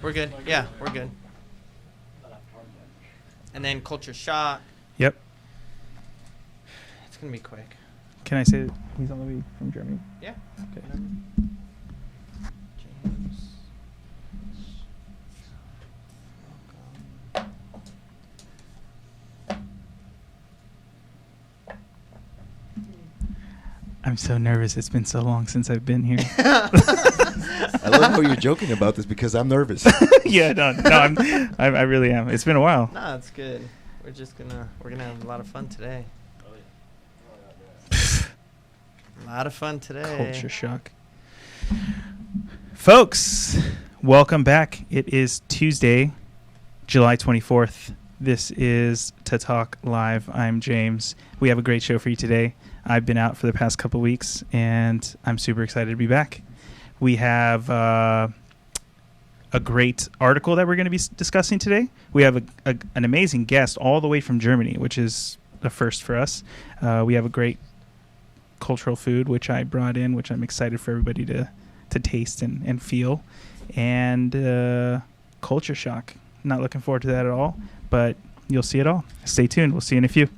We're good. Yeah, we're good. And then culture shock. Yep. It's going to be quick. Can I say that he's on the way from Germany? Yeah. Okay. James. I'm so nervous. It's been so long since I've been here. I love how you're joking about this because I'm nervous. Yeah, I really am. It's been a while. No, it's good. We're gonna have a lot of fun today. A lot of fun today. Culture shock. Folks, welcome back. It is Tuesday, July 24th. This is TATtalk Live. I'm James. We have a great show for you today. I've been out for the past couple weeks, and I'm super excited to be back. We have a great article that we're going to be discussing today. We have an amazing guest all the way from Germany, which is the first for us. We have a great cultural food, which I brought in, which I'm excited for everybody to taste and feel. And culture shock. Not looking forward to that at all, but you'll see it all. Stay tuned. We'll see you in a few.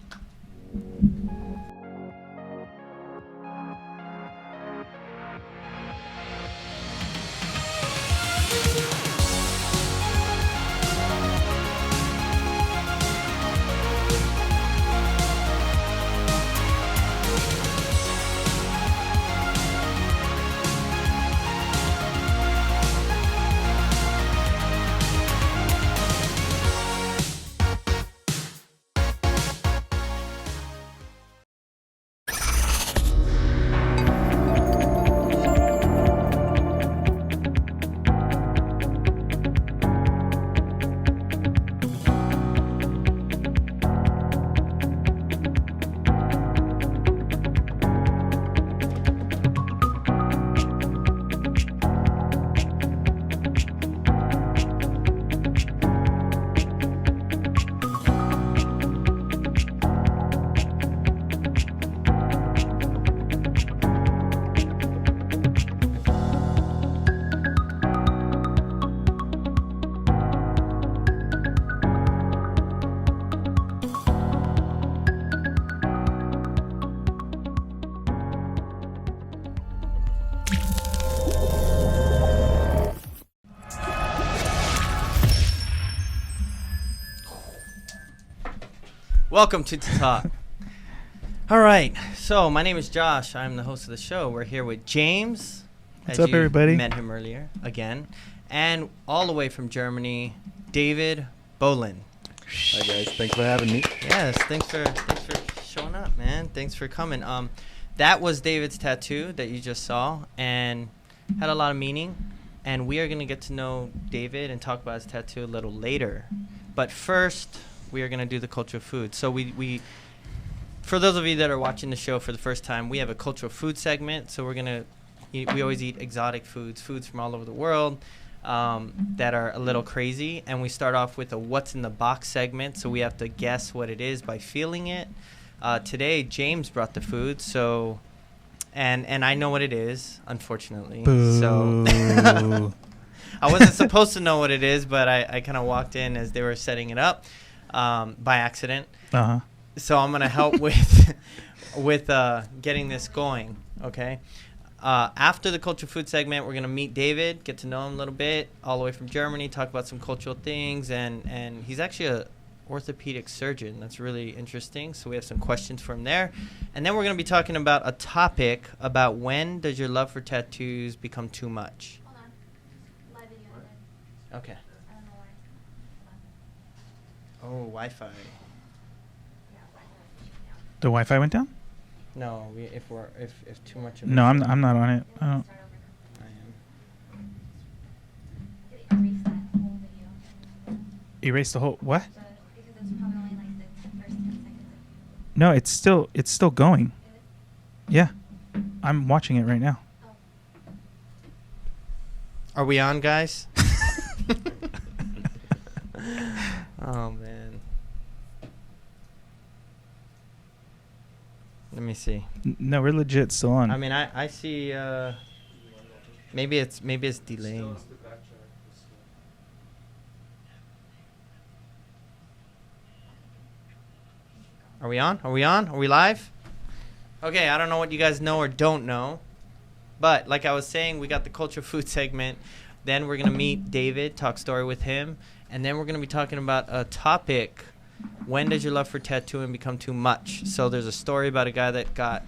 Welcome to TATtalk. All right, so my name is Josh. I'm the host of the show. We're here with James. What's up, everybody? Met him earlier again, and all the way from Germany, David Bolin. Hi guys, thanks for having me. Yes, thanks for showing up, man. Thanks for coming. That was David's tattoo that you just saw, and had a lot of meaning. And we are gonna get to know David and talk about his tattoo a little later. But first, we are going to do the cultural food. So we for those of you that are watching the show for the first time, we have a cultural food segment. So we always eat exotic foods from all over the world that are a little crazy. And we start off with a what's in the box segment. So we have to guess what it is by feeling it. Today, James brought the food. So, and I know what it is, unfortunately. Boo. So I wasn't supposed to know what it is, but I kind of walked in as they were setting it up. By accident. Uh-huh. So I'm going to help with getting this going, okay? After the cultural food segment, we're going to meet David, get to know him a little bit, all the way from Germany, talk about some cultural things, and he's actually a orthopedic surgeon. That's really interesting, so we have some questions for him there. And then we're going to be talking about a topic about when does your love for tattoos become too much? Hold on. Live video. Okay. I don't know why. Oh, Wi-Fi. The Wi-Fi went down? No, if too much of No, it- I'm not on it. I don't. I am. Erase that whole video. Erase the whole what? Because it's probably only like the first 10 seconds. No, it's still going. Is it? Yeah, I'm watching it right now. Oh. Are we on, guys? Oh, man. Let me see. No, we're legit still on. I mean, I see. Maybe it's delaying. Are we on? Are we on? Are we live? Okay, I don't know what you guys know or don't know, but like I was saying, we got the culture food segment. Then we're going to meet David, talk story with him, and then we're going to be talking about a topic, when does your love for tattooing become too much? So there's a story about a guy that got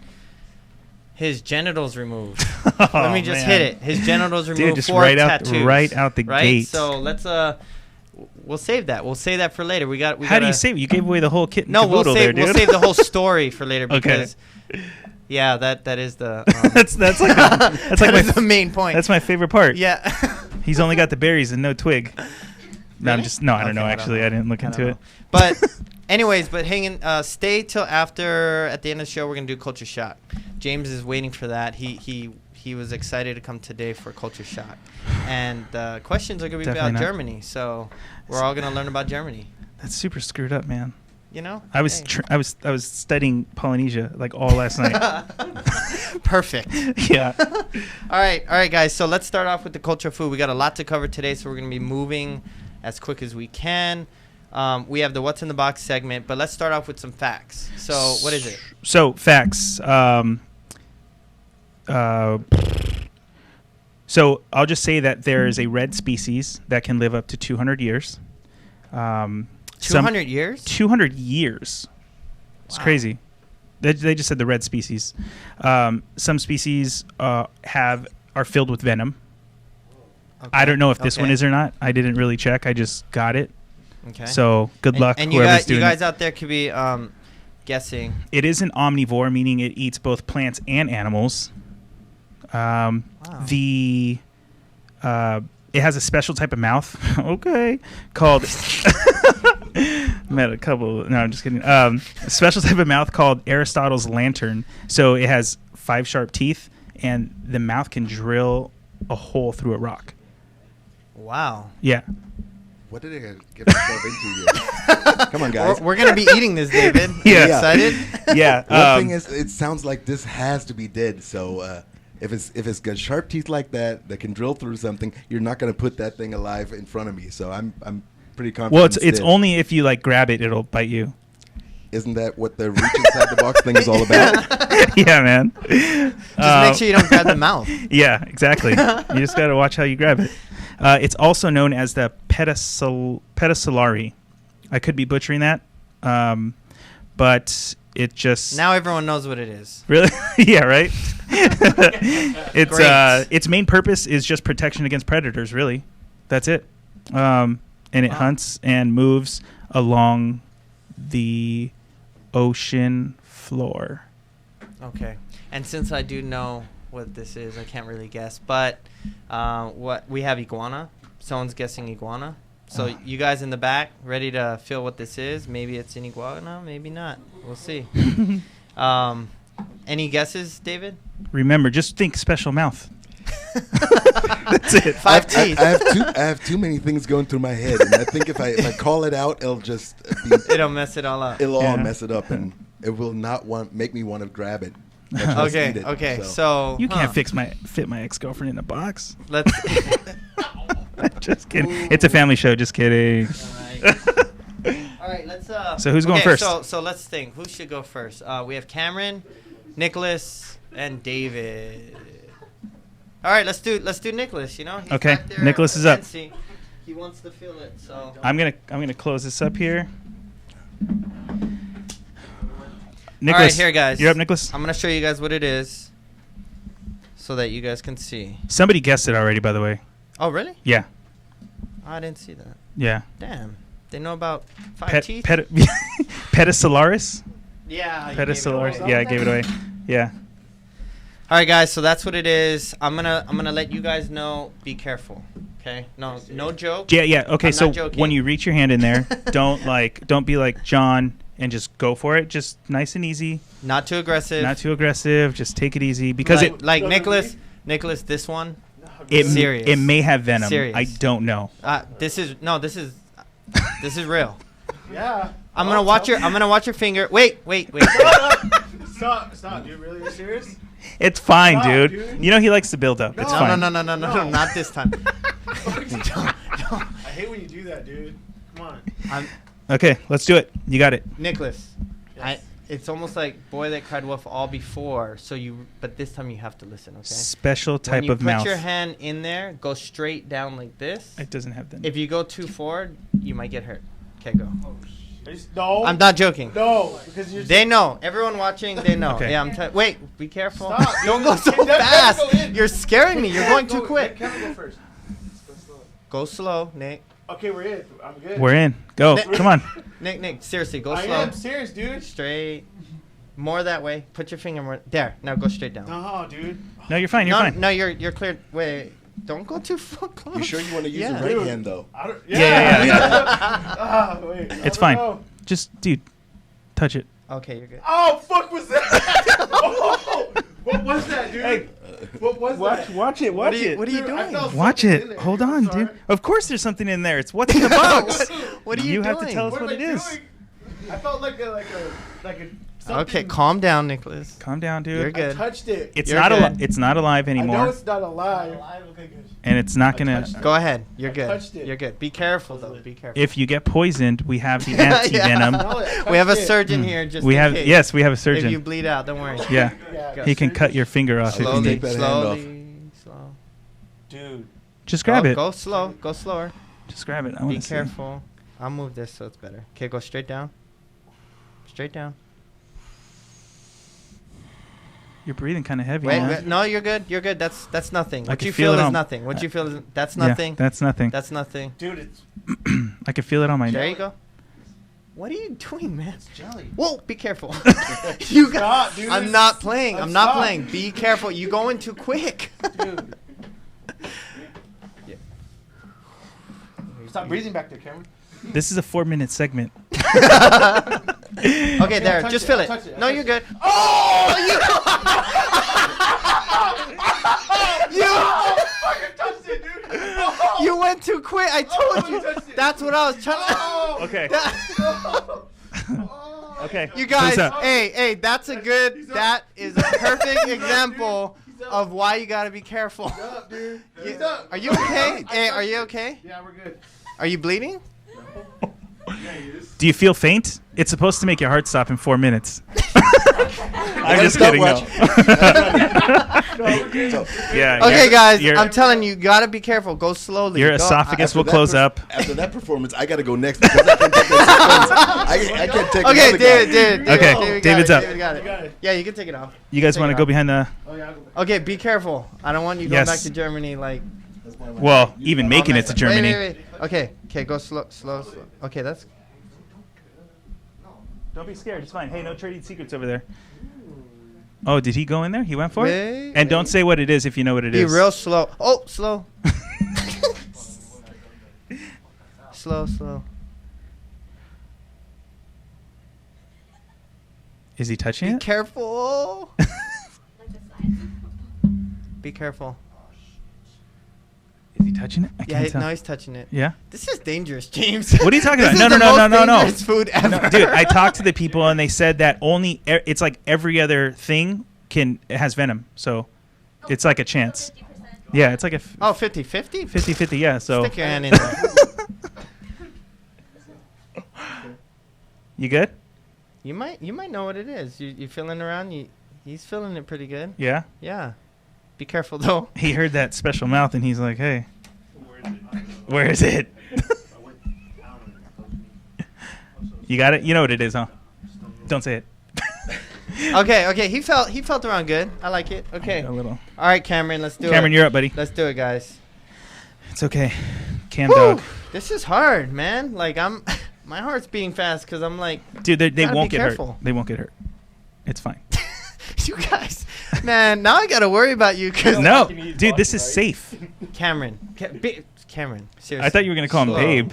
his genitals removed. Let me just hit it. His genitals removed just for tattoos. right out the gate. So let's we'll save that. We'll save that for later. How do you save it? You gave away the whole kit and No, caboodle there, dude. we'll save the whole story for later because yeah, that is the that's like the main point. That's my favorite part. Yeah. He's only got the berries and no twig. No, Really? I don't know actually. I didn't look into it. But anyways, stay till after at the end of the show we're going to do culture shock. James is waiting for that. He was excited to come today for culture shock. And the questions are going to be about Germany. So we're all going to learn about Germany. That's super screwed up, man. You know? I was studying Polynesia like all last night. Perfect. Yeah. All right, guys. So let's start off with the culture of food. We got a lot to cover today, so we're going to be moving as quick as we can. We have the What's in the Box segment, but let's start off with some facts. So what is it? So facts. So I'll just say that there is a red species that can live up to 200 years. 200 years? 200 years. It's crazy. They just said the red species. Some species are filled with venom. Okay. I don't know if this one is or not. I didn't really check. I just got it. Okay. So good luck. And whoever's you doing guys it. out there could be guessing. It is an omnivore, meaning it eats both plants and animals. Wow. It has a special type of mouth. Okay, called. Met a couple. No, I'm just kidding. A special type of mouth called Aristotle's lantern. So it has 5 sharp teeth, and the mouth can drill a hole through a rock. Wow. Yeah. What did I get myself into here? Come on, guys. We're gonna be eating this, David. Yeah. You excited? Yeah. One thing is, it sounds like this has to be dead. So if it's got sharp teeth like that can drill through something, you're not gonna put that thing alive in front of me. So I'm pretty confident. Well, it's only if you like grab it, it'll bite you. Isn't that what the reach inside the box thing is all about? Yeah, man. Just make sure you don't grab the mouth. Yeah, exactly. You just got to watch how you grab it. It's also known as the pedicellari. I could be butchering that, but it just... Now everyone knows what it is. Really? Yeah, right? Great. Its main purpose is just protection against predators, really. That's it. And it hunts and moves along the ocean floor. Okay. And since I do know what this is, I can't really guess. But what we have iguana. Someone's guessing iguana. So you guys in the back, ready to feel what this is? Maybe it's an iguana, maybe not. We'll see. Any guesses, David? Remember, just think special mouth. That's it. 5 teeth. I have too many things going through my head, and I think if I call it out, it'll just it'll mess it all up. It'll all mess it up, and it will not make me want to grab it. Okay. So you can't fit my ex-girlfriend in a box. Let's. Just kidding. It's a family show. Just kidding. All right. Let's. So who's going first? So let's think. Who should go first? We have Cameron, Nicholas, and David. All right. Let's do Nicholas. You know. He's Okay. back there. Nicholas is up. He wants to feel it. So. I'm gonna close this up here. Nicholas, all right, here, guys. You're up, Nicholas. I'm gonna show you guys what it is, so that you guys can see. Somebody guessed it already, by the way. Oh, really? Yeah. Oh, I didn't see that. Yeah. Damn. They know about 5 teeth. Pedicellarius. Yeah. Pedicellarius. Yeah, I gave it away. Yeah. All right, guys. So that's what it is. I'm gonna let you guys know. Be careful. Okay. No joke. Yeah. Okay. I'm So not joking. when you reach your hand in there, don't be like John and just go for it. Just nice and easy. Not too aggressive. Just take it easy because like Nicholas, this one. Serious. It may have venom. Serious. I don't know. This is real. Yeah. I'm gonna watch your finger. Wait. Stop, dude. Really? Are you serious? It's fine, Stop, dude. dude. You know he likes to build up. It's fine. No, not this time. I hate when you do that, dude. Come on. Okay, let's do it. You got it. Nicholas, It's almost like Boy That Cried Wolf all before. But this time you have to listen, okay? Special type of When you mouth. put your hand in there, go straight down like this. It doesn't have that. If you go too forward, you might get hurt. Okay, go. No. I'm not joking. No, because They know. Everyone watching, they know. Okay. Yeah, wait, be careful. Stop. Don't go so fast. You're scaring me. You're going too quick. Kevin, go first. Go slow, Nick. Okay, we're in. I'm good. We're in. Go. Nick- Come on. Nick, seriously, go I slow. am serious, dude. Straight. More that way. Put your finger more. There. Now go straight down. No, dude. No, you're fine. You're no, fine. no, you're clear. Wait. Don't go too far close. You sure you want to use Yeah. the right Dude. hand though? I don't, Yeah. Wait. It's I fine. don't know. Just, dude, touch it. Okay, you're good. Oh, fuck was that? Oh, what was that, dude? Hey, what was that? Watch it. What are you Dude, I doing? felt Watch something in it. there. Hold I'm on, sorry. dude. Of course there's something in there. It's what's in the box. What are you doing? have to tell us What what am it I is. doing? I felt like a something. Okay, calm down, Nicholas. Calm down, dude. You're I good. touched it. It's You're not good. it's not alive I know anymore, it's not alive. Okay, good. and it's not gonna. touched it. Go ahead. You're I good. touched it. You're good. Be careful though. Be careful. If you get poisoned, we have the anti-venom. No, I We have a touched it. surgeon here just We in have case. yes, we have a If you surgeon. bleed out, don't worry. Yeah, Yeah. he can cut your finger off if you Slowly, need. Take that hand off. slow. Dude. Just grab it. Go slow. Go slower. Just grab it. I Be want to see. careful. I'll move this so it's better. Okay, go straight down. Straight down. You're breathing kind of heavy. Wait, man. wait, no, you're good. You're good. That's nothing. I What can you feel feel it is on- nothing. What you feel is that's Yeah, nothing. that's nothing. That's nothing. Dude, it's I can feel it on my There neck. you go. What are you doing, man? jelly. Whoa, be careful. You got. Stop, dude. I'm not playing. I'm not Stop. playing. Be careful. You going too quick. Dude. Stop breathing back there, Cameron. This is a 4-minute segment. Okay, there. touch Just it, feel I'll it. touch it, I'll No, touch you're it. good. Oh, Fucking touched it, dude. you went too quick. I told you. touched it. That's what I was trying to. Okay. Okay. You guys, Close up. hey, that's a good. He's up. That is a perfect He's up, example dude. He's up. of why you gotta be careful. He's up, dude. You- He's up. Are you okay? Hey, are you okay? Yeah, we're good. Are you bleeding? Yeah, he is. Do you feel faint? It's supposed to make your heart stop in 4 minutes. I'm Gotta just stop kidding. No. watching. So, Yeah. Okay, your- guys, your- I'm telling you, gotta be careful. Go slowly. Your Go- esophagus after will that close up. After that performance, I gotta go next because I can't take that sequence. I can't take Okay, another guy. David, Okay, got David's it, up. David got You got it. it. Yeah, you can take it off. You guys Take want it to go off. behind the? Oh, yeah, I'll go back. Okay, be careful. I don't want you going Yes. back to Germany like. Well, even making it to Wait, Germany. wait. Okay, go slow. Okay, that's. Don't be scared. It's fine. Hey, no trading secrets over there. Oh, did he go in there? He went for it? Wait, And don't say what it is if you know what it Be is. real slow. Oh, slow. Slow. Is he touching Be it? careful. Like the side. Be careful. Is he touching it? I Yeah, can't tell. no, he's touching it. Yeah? This is dangerous, James. What are you talking This about? is No. the most dangerous food ever. Dude, I talked to the people and they said that only it's like every other thing it has venom. So it's like a chance. 50%. Yeah, it's like a Oh, 50-50? 50-50, yeah. So Stick your hand in there. you good? You might know what it is. You feeling around? He's feeling it pretty good. Yeah. Yeah. Be careful though. He heard that special mouth and he's like, "Hey, where is it?" You got it? You know what it is, huh? Don't say it. Okay. He felt around good. I like it. Okay. A little. All right, Cameron. Let's do it. Cameron, you're up, buddy. Let's do it, guys. It's okay. Cam Woo! dog. This is hard, man. Like my heart's beating fast because I'm like, Dude, they Gotta won't be get careful. hurt. They won't get hurt. It's fine. you guys, man. Now I gotta worry about you because No, fucking eat dude, this vodka, is right? safe. Cameron, Cameron. Seriously. I thought you were gonna call him Slow. Babe.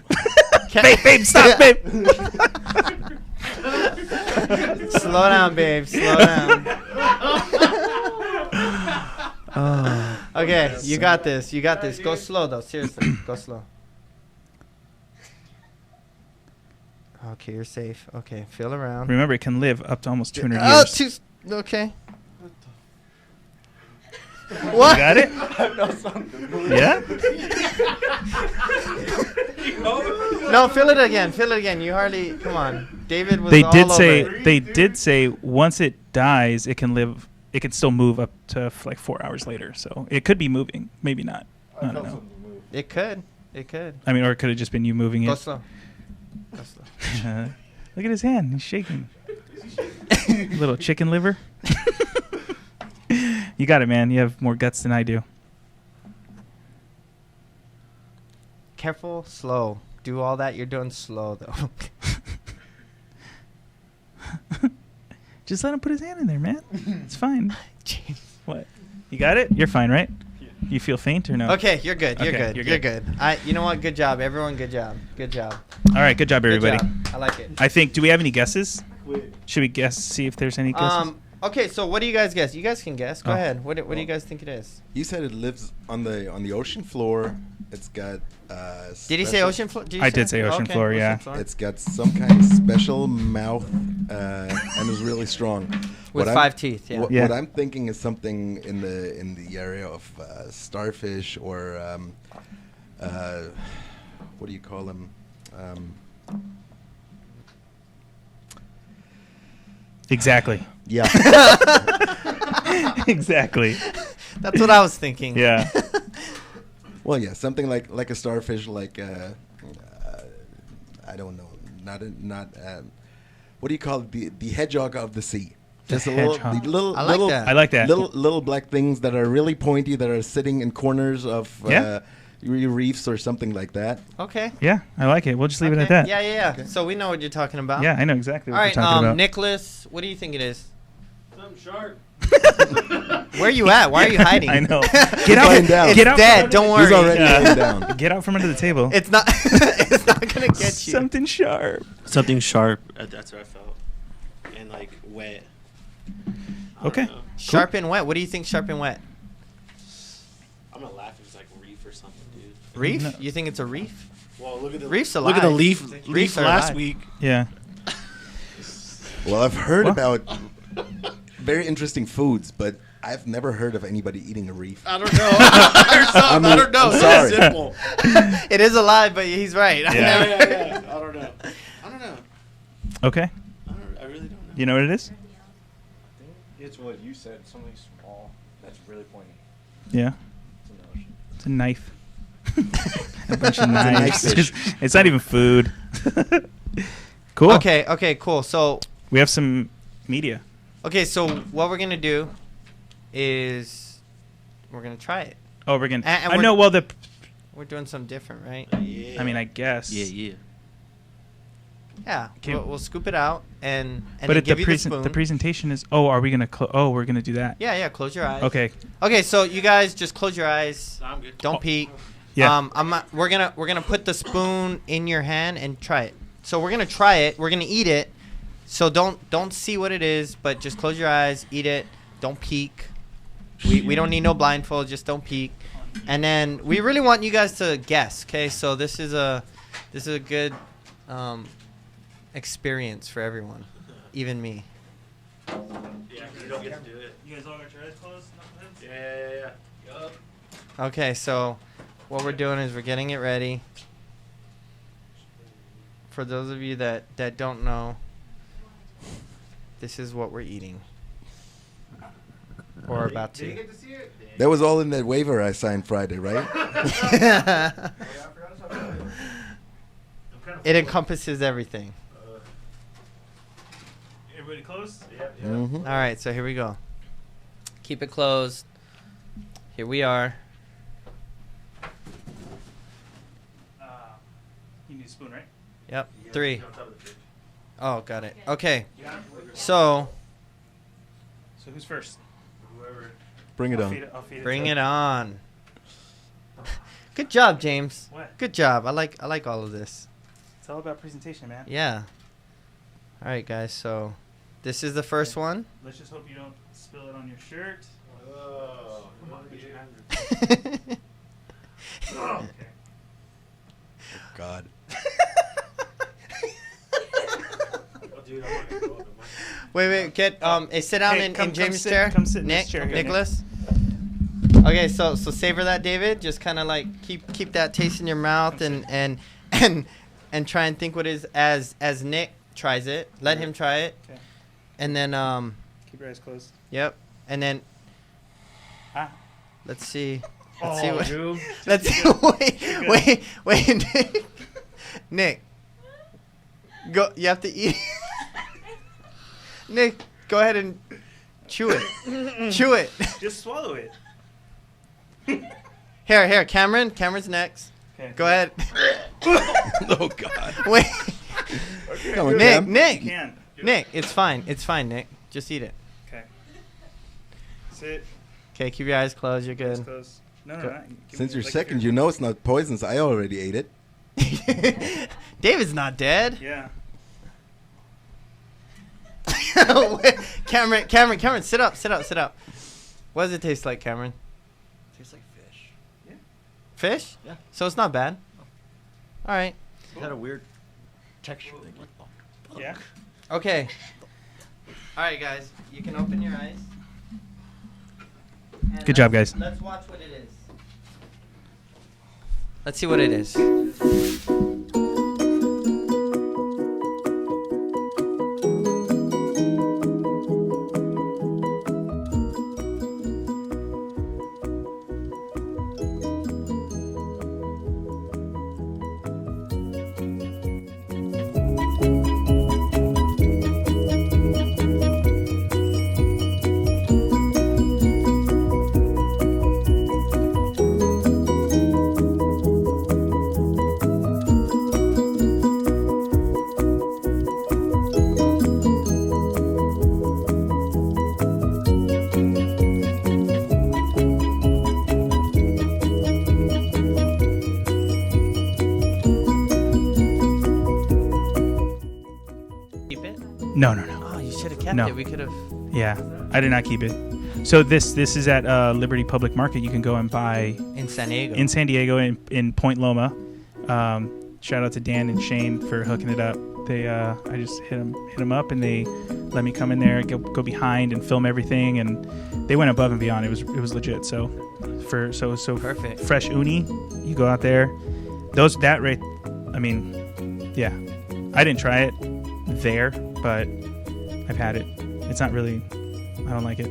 Ca- Babe, stop, babe. Slow down, babe. Slow down. Okay, you got this. You got this. Go slow though. Seriously, go slow. Okay, you're safe. Okay, feel around. Remember, it can live up to almost 200 Oh, years. okay. You What? got it? Yeah? No, fill it again. Fill it again. You hardly. Come on. David was. They all did over say it. they did say once it dies, it can live. It can still move up to like 4 hours later. So it could be moving. Maybe not. I don't know. It could. It could. I mean, or it could have just been you moving Go it. slow. Go slow. Look at his hand. He's shaking. Little chicken liver. You got it, man. You have more guts than I do. Careful, slow. Do all that you're doing slow though. Just let him put his hand in there, man. It's fine. Jeez. What? You got it? You're fine, right? You feel faint or no? Okay, you're good. You're Okay, good. you're You're good. You know what? Good job, everyone. Good job. Good job. All right. Good job, Good everybody. job. I like it. I think. Do we have any guesses? Should we guess? See if there's any guesses. Okay, so what do you guys guess? You guys can guess. Go Oh. ahead. What do you guys think it is? You said it lives on the ocean floor. It's got. Did he say ocean floor? I did say ocean floor, yeah. It's got some kind of special mouth, and is really strong. With What 5 teeth. Yeah. Yeah. What I'm thinking is something in the area of starfish or what do you call them? Exactly. Yeah. Exactly. That's what I was thinking. Yeah. Well, yeah, something like a starfish, like I don't know, not what do you call it? The hedgehog of the sea. Just a little, hedgehog. the little, I like little, that. I like that. little black things that are really pointy that are sitting in corners of Yeah. reefs or something like that. Okay. Yeah, I like it. We'll just leave it at Okay. that. Yeah, yeah, yeah. Okay. So we know what you're talking about. Yeah, I know exactly All what right, you're talking about. Nicholas, what do you think it is? Something sharp. Where are you at? Why are you hiding? I know. Get Get out. laying down. It's Get out. dead. Don't worry. He's already Yeah. laying down. Get out from under the table. It's not. It's not gonna get you. Something sharp. Something sharp. That's what I felt. And like wet. I don't Okay. know. Sharp and wet. What do you think? Sharp and wet. I'm gonna laugh if it's like reef or something, dude. Reef? No. You think it's a reef? Well, look at the Reef's Look at the alive. leaf Reefs are last alive. week. Yeah. Well, I've heard What? about very interesting foods, but I've never heard of anybody eating a reef. I don't know. I mean, don't know. I'm It's sorry. simple. It is alive, but he's right. Yeah. Yeah. I don't know. I don't know. Okay. I really don't know. You know what it is? It's what you said, something small that's really pointy. Yeah. It's in the ocean. It's a knife. A bunch of a knives. knife fish. It's not even food. Cool. Okay, cool. So, We have some media. okay, so what we're gonna do is we're gonna try it. Oh, we're gonna. And I we're- know. Well, We're doing something different, right? Yeah. I mean, I guess. Yeah. Yeah. Okay. We'll scoop it out and But then at give the you the spoon. the presentation is. Oh, are we gonna? We're gonna do that. Yeah. Close your eyes. Okay. Okay, so you guys just close your eyes. I'm good. Don't peek. Yeah. We're gonna put the spoon in your hand and try it. So we're gonna try it. We're gonna eat it. So don't see what it is, but just close your eyes, eat it. Don't peek. We don't need no blindfold. Just don't peek. And then we really want you guys to guess. Okay, so this is a good experience for everyone, even me. Yeah, 'cause you don't get to do it. You guys all got your eyes closed? Yeah. Yup. Okay, so what we're doing is we're getting it ready. For those of you that don't know, this is what we're eating. Or about Did you to. get to see it? That was all in that waiver I signed Friday, right? It encompasses everything. Everybody close? Yep. Mhm. All right, so here we go. Keep it closed. Here we are. You need a spoon, right? Yep. 3. Oh, got it. Okay. So So who's first? Whoever. Bring it I'll on. feed I'll feed bring to- it on. Good job, James. What? Good job. I like all of this. It's all about presentation, man. Yeah. All right, guys. So this is the first one. Let's just hope you don't spill it on your shirt. Oh. Okay. God. Dude, I'm not gonna go up in my- Wait. Get sit down Hey, in come James' sit- chair. come sit in this Nick, chair here, Nick. Nicholas. Okay, so savor that, David. Just kind of like keep that taste in your mouth and and try and think what it is as Nick tries it. Let him try it. Okay. And then Keep your eyes closed. yep. And then let's see. Let's see what. dude. Let's see. Wait, Nick. Nick. Go. You have to eat. Nick, go ahead and chew it. Chew it. Just swallow it. Here, Cameron. Cameron's next. Okay. Go ahead. Oh God. Wait. Come on, Nick, Cam. Nick. You can. Nick, it's fine. It's fine, Nick. Just eat it. Okay. Sit. Okay, keep your eyes closed. You're Eyes good. closed. No, Go- not. Since you're second, you know it's not poisonous. I already ate it. David's not dead. Yeah. Cameron, sit up. What does it taste like, Cameron? Tastes like fish. Fish? Yeah. So it's not bad. All right. It had a weird texture thing. Yeah. Okay. All right, guys. You can open your eyes. And Good job, guys. Let's watch what it is. Let's see what it is. Keep it? No. Oh, you should have kept No. it. We could have. Yeah, I did not keep it. So this is at Liberty Public Market. You can go and buy In San Diego. in San Diego in Point Loma. Shout out to Dan and Shane for hooking it up. They I just hit them up, and they let me come in there, go behind and film everything, and they went above and beyond. It was legit. So Perfect. fresh uni, you go out there. That rate, I mean, yeah, I didn't try it there, but I've had it. It's not really. I don't like it.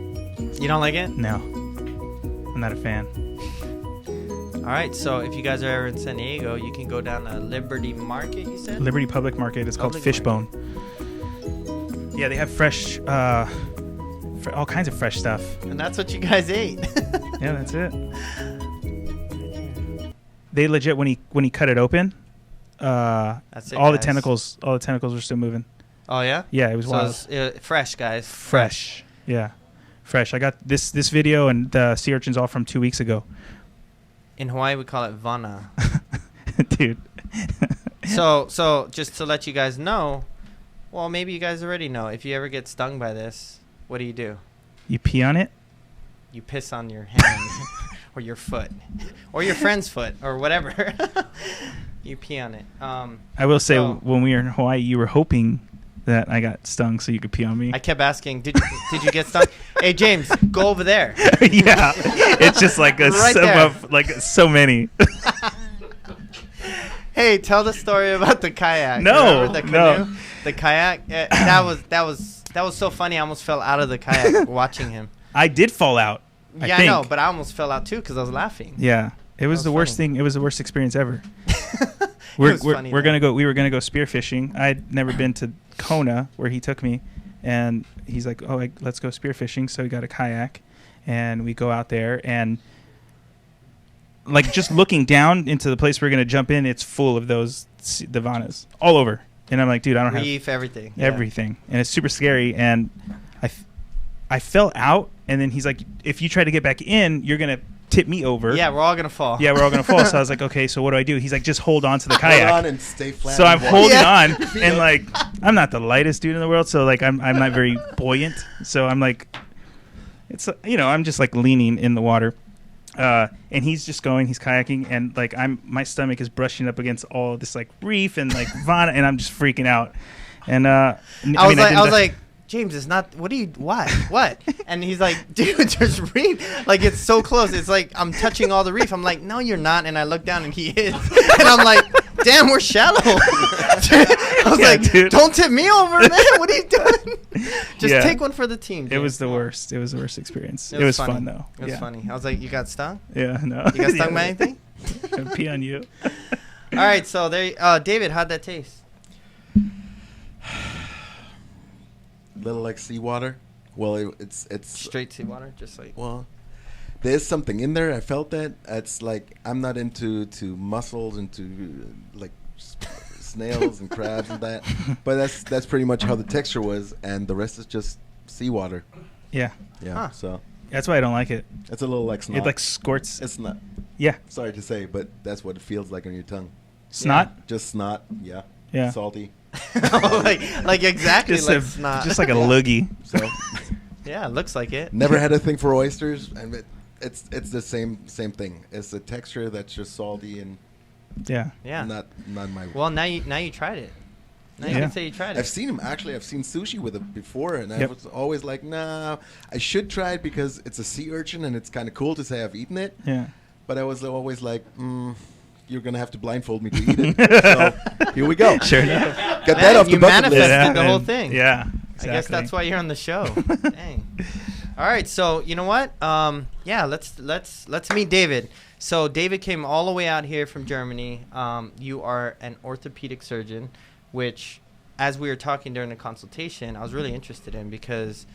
You don't like it? No, I'm not a fan. All right. So if you guys are ever in San Diego, you can go down to Liberty Market, you said? Liberty Public Market. It's called Public Fishbone. Yeah, they have fresh, all kinds of fresh stuff. And that's what you guys ate. Yeah, that's it. They legit when he cut it open, That's it, all the guys. tentacles were still moving. Oh, yeah? Yeah, it was So wild. it's fresh, guys. Fresh. Yeah, fresh. I got this video and the sea urchins all from 2 weeks ago, In Hawaii, we call it vana. dude. So just to let you guys know, well, maybe you guys already know. If you ever get stung by this, what do? You pee on it. You piss on your hand or your foot or your friend's foot or whatever. You pee on it. I will say, So- when we were in Hawaii, you were hoping that I got stung so you could pee on me. I kept asking, did you get stung? Hey, James, go over there. Yeah, it's just like a Right sum there. of like so many. Hey, tell the story about the kayak. No, Remember the no. canoe? The kayak. That was so funny. I almost fell out of the kayak watching him. I did fall out. I Yeah, I think. know, but I almost fell out too because I was laughing. Yeah, it was was the worst funny. thing. It was the worst experience ever. It was funny, We're though. gonna go. We were gonna go spearfishing. I'd never been to Kona, where he took me, and he's like, "Oh, let's go spearfishing." So we got a kayak, and we go out there, and like just looking down into the place we're gonna jump in, it's full of those divanas all over. And I'm like, dude, I don't have Reef, everything. everything, and it's super scary. And I fell out, and then he's like, "If you try to get back in, you're gonna tip me over." Yeah, we're all gonna fall. Yeah, we're all gonna fall. So I was like, okay, so what do I do? He's like, just hold on to the Hold on kayak. and stay flat. So on I'm the water. holding Yeah. on, and like, I'm not the lightest dude in the world, so like, I'm not very buoyant. So I'm like, it's I'm just like leaning in the water, and he's just going, he's kayaking, and like my stomach is brushing up against all this like reef and like vana, and I'm just freaking out. And I was didn't- like, James, it's not. What? And he's like, dude, there's reef. Like it's so close. It's like I'm touching all the reef. I'm like, no, you're not. And I look down, and he is. And I'm like, damn, we're shallow. I was Yeah, like, dude. don't tip me over, man. What are you doing? Just Yeah. take one for the team. It James. was the worst. It was the worst experience. It It was funny. fun though. It was Yeah. funny. I was like, you got stung? Yeah, no. You got stung by anything? Pee on you. All right, so there. David, how'd that taste? Little like seawater. Well, it's Straight seawater, just like. well. There's something in there. I felt that. It's like I'm not into mussels, into like snails and crabs and that. But that's pretty much how the texture was, and the rest is just seawater. Yeah. Yeah. Huh. So That's why I don't like it. it's a little like snot. It like squirts. It's not. Yeah. Sorry to say, but that's what it feels like on your tongue. Snot. Just snot. Yeah. Yeah. Salty. like exactly Just like a, snot. just like a loogie. So Yeah, it looks like it. never had a thing for oysters, and it's the same thing. It's a texture that's just salty and Yeah. Yeah. not my. Well, now you tried it. Now you Yeah. can say you tried it. I've seen him actually. I've seen sushi with it before, and I Yep. was always like, nah, I should try it because it's a sea urchin, and it's kind of cool to say I've eaten it. Yeah. But I was always like, you're gonna have to blindfold me to eat it. So here we go. Sure enough. Got Man, that off the you bucket list. manifested the whole and- thing. Yeah. I guess that's why you're on the show. Dang. All right, so you know what? Yeah, let's meet David. So David came all the way out here from Germany. You are an orthopedic surgeon, which, as we were talking during the consultation, I was really interested in because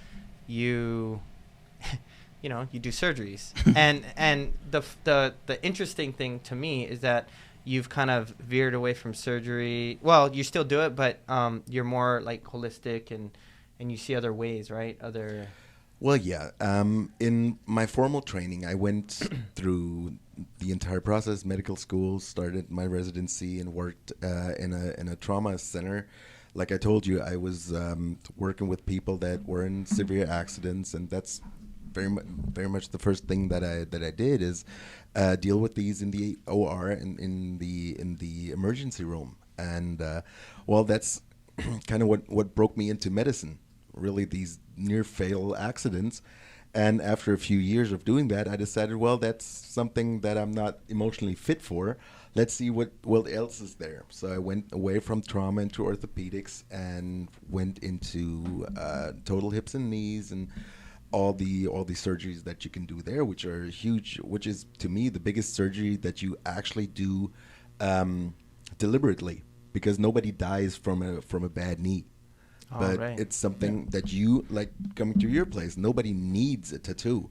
you you do surgeries, and the interesting thing to me is that you've kind of veered away from surgery. Well, you still do it, but you're more like holistic and you see other ways, right? Other. Well, yeah. In my formal training, I went through the entire process. Medical school, started my residency, and worked in a trauma center. Like I told you, I was working with people that were in severe accidents, and that's very much the first thing that I did is deal with these in the OR and in the emergency room. And well, that's kind of what broke me into medicine. Really, these near fatal accidents. And after a few years of doing that, I decided, well, that's something that I'm not emotionally fit for. Let's see what else is there. So I went away from trauma into orthopedics and went into total hips and knees and all the surgeries that you can do there, which are huge, which is to me the biggest surgery that you actually do deliberately, because nobody dies from a bad knee. But right. it's something that you, like coming to your place, nobody needs a tattoo.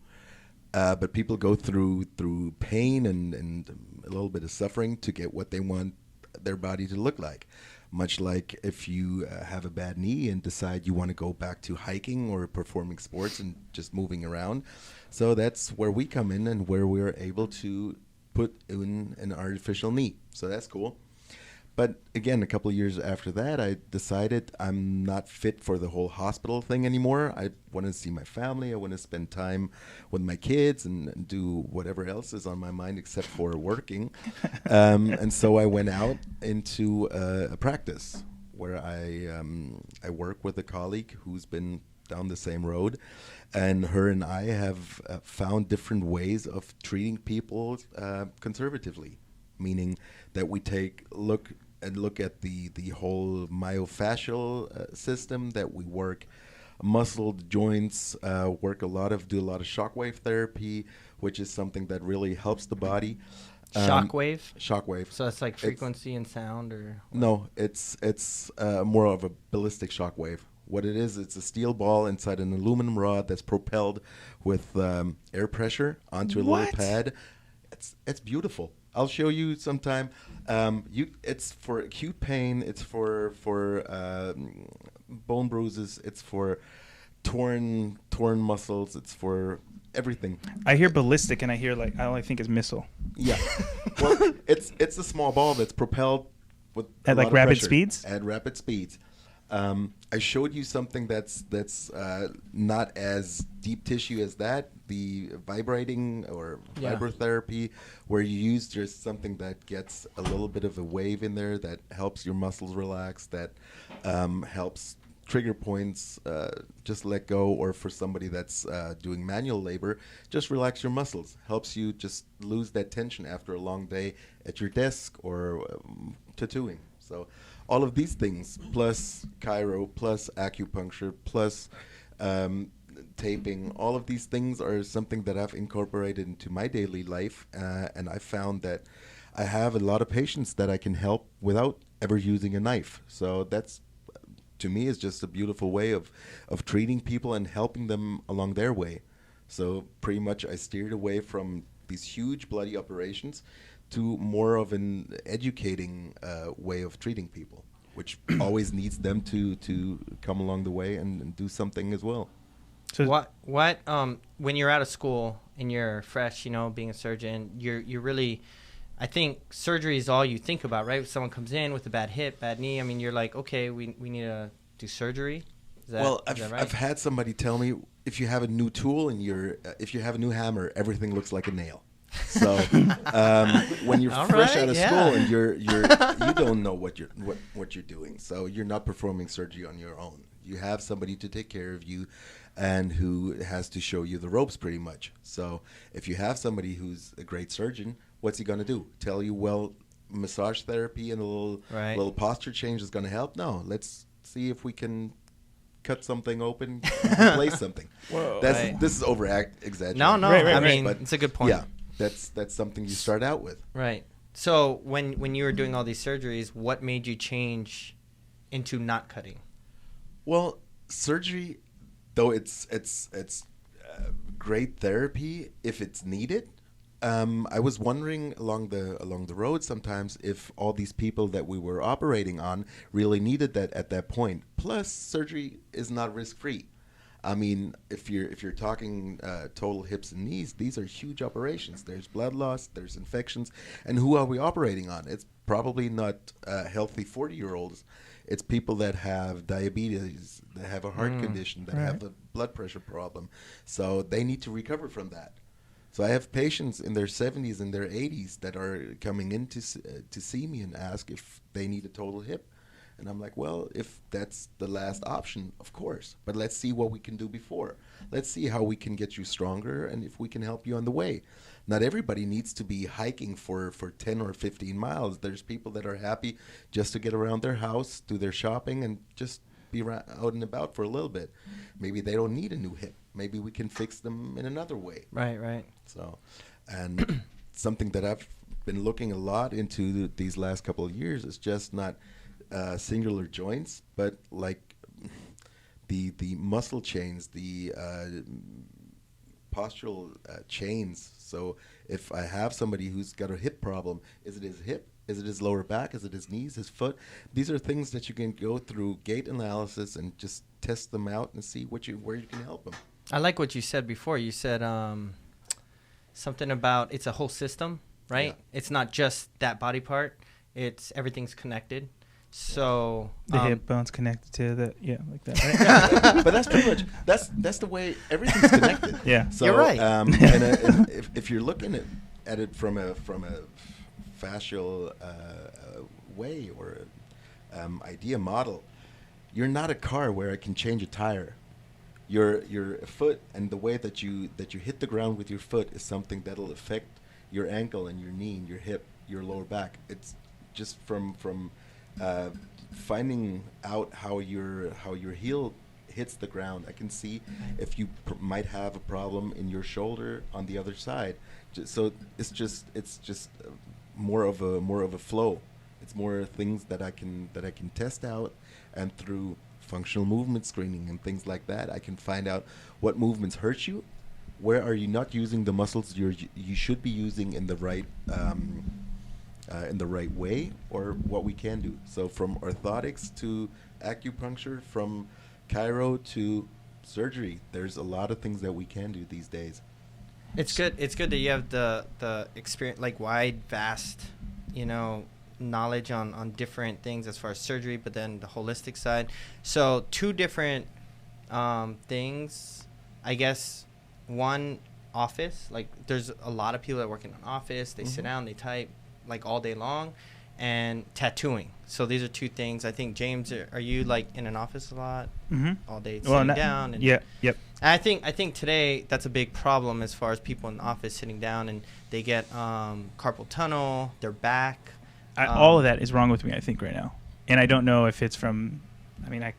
But people go through pain and a little bit of suffering to get what they want their body to look like. Much like if you have a bad knee and decide you want to go back to hiking or performing sports and just moving around. So that's where we come in and where we're able to put in an artificial knee. So that's cool. But again, a couple of years after that, I decided I'm not fit for the whole hospital thing anymore. I want to see my family. I want to spend time with my kids and do whatever else is on my mind except for working. And so I went out into a practice where I work with a colleague who's been down the same road. And her and I have found different ways of treating people conservatively, meaning that we look at the whole myofascial system, that we work muscle joints, do a lot of shockwave therapy, which is something that really helps the body. Shockwave. Shockwave. So it's like frequency and sound, or No, it's more of a ballistic shockwave. What it is, it's a steel ball inside an aluminum rod that's propelled with air pressure onto a little pad. It's beautiful. I'll show you sometime. It's for acute pain. It's for bone bruises. It's for torn muscles. It's for everything. I hear ballistic, and I hear I only think is missile. Yeah. Well, it's a small ball that's propelled with At a lot of rapid pressure. speeds? At rapid speeds. I showed you something that's not as deep tissue as that, the vibrating or vibrotherapy, where you use just something that gets a little bit of a wave in there that helps your muscles relax, that helps trigger points just let go, or for somebody that's doing manual labor, just relax your muscles, helps you just lose that tension after a long day at your desk or tattooing. So all of these things, plus chiro, plus acupuncture, plus taping, all of these things are something that I've incorporated into my daily life, and I found that I have a lot of patients that I can help without ever using a knife. So that's, to me, is just a beautiful way of treating people and helping them along their way. So pretty much I steered away from these huge bloody operations to more of an educating way of treating people, which always needs them to come along the way and do something as well. So what when you're out of school and you're fresh, being a surgeon, you're really, I think surgery is all you think about, right? If someone comes in with a bad hip, bad knee, I mean, you're like, okay, we need to do surgery. Is that right? I've had somebody tell me, if you have a new tool and if you have a new hammer, everything looks like a nail. So when you're fresh out of school and you don't know what you're doing, so you're not performing surgery on your own. You have somebody to take care of you, and who has to show you the ropes pretty much. So if you have somebody who's a great surgeon, what's he going to do? Tell you, well, massage therapy and a little posture change is going to help? No, let's see if we can cut something open, replace something. Whoa. This is exaggerating. No, Right, I mean, but it's a good point. Yeah, that's something you start out with. Right. So when you were doing all these surgeries, what made you change into not cutting? Well, surgery, though it's great therapy if it's needed. I was wondering along the road sometimes if all these people that we were operating on really needed that at that point. Plus, surgery is not risk-free. I mean, if you're talking total hips and knees, these are huge operations. There's blood loss, there's infections, and who are we operating on? It's probably not healthy 40-year-olds. It's people that have diabetes, that have a heart condition, that have a blood pressure problem. So they need to recover from that. So I have patients in their 70s and their 80s that are coming in to see me and ask if they need a total hip. And I'm like, well, if that's the last option, of course. But let's see what we can do before. Let's see how we can get you stronger and if we can help you on the way. Not everybody needs to be hiking for 10 or 15 miles. There's people that are happy just to get around their house, do their shopping, and just be out and about for a little bit. Maybe they don't need a new hip. Maybe we can fix them in another way. Right. So, and something that I've been looking a lot into these last couple of years is just not singular joints, but like the muscle chains, the postural chains. So if I have somebody who's got a hip problem, is it his hip? Is it his lower back? Is it his knees, his foot? These are things that you can go through gait analysis and just test them out and see where you can help them. I like what you said before. You said something about it's a whole system, right? Yeah. It's not just that body part. It's everything's connected. So the hip bone's connected to the like that. Right? But that's pretty much that's the way everything's connected. Yeah, so, you're right. And if you're looking at it from a fascial way or idea model, you're not a car where I can change a tire. Your foot and the way that you hit the ground with your foot is something that'll affect your ankle and your knee and your hip, your lower back. It's just from finding out how your heel hits the ground. I can see if you might have a problem in your shoulder on the other side. So it's just more of a flow. It's more things that I can test out, and through functional movement screening and things like that, I can find out what movements hurt you, where are you not using the muscles you should be using in the right way, or what we can do. So from orthotics to acupuncture, from chiro to surgery, there's a lot of things that we can do these days. It's good that you have the experience, like wide, vast, knowledge on different things as far as surgery, but then the holistic side. So two different things, I guess. One, office. Like there's a lot of people that work in an office. They sit down, they type like all day long, and tattooing. So these are two things. I think, James, are you like in an office a lot all day sitting down? And yep. I think today that's a big problem as far as people in the office sitting down, and they get carpal tunnel, their back. all of that is wrong with me, I think, right now. And I don't know if it's from, I mean, I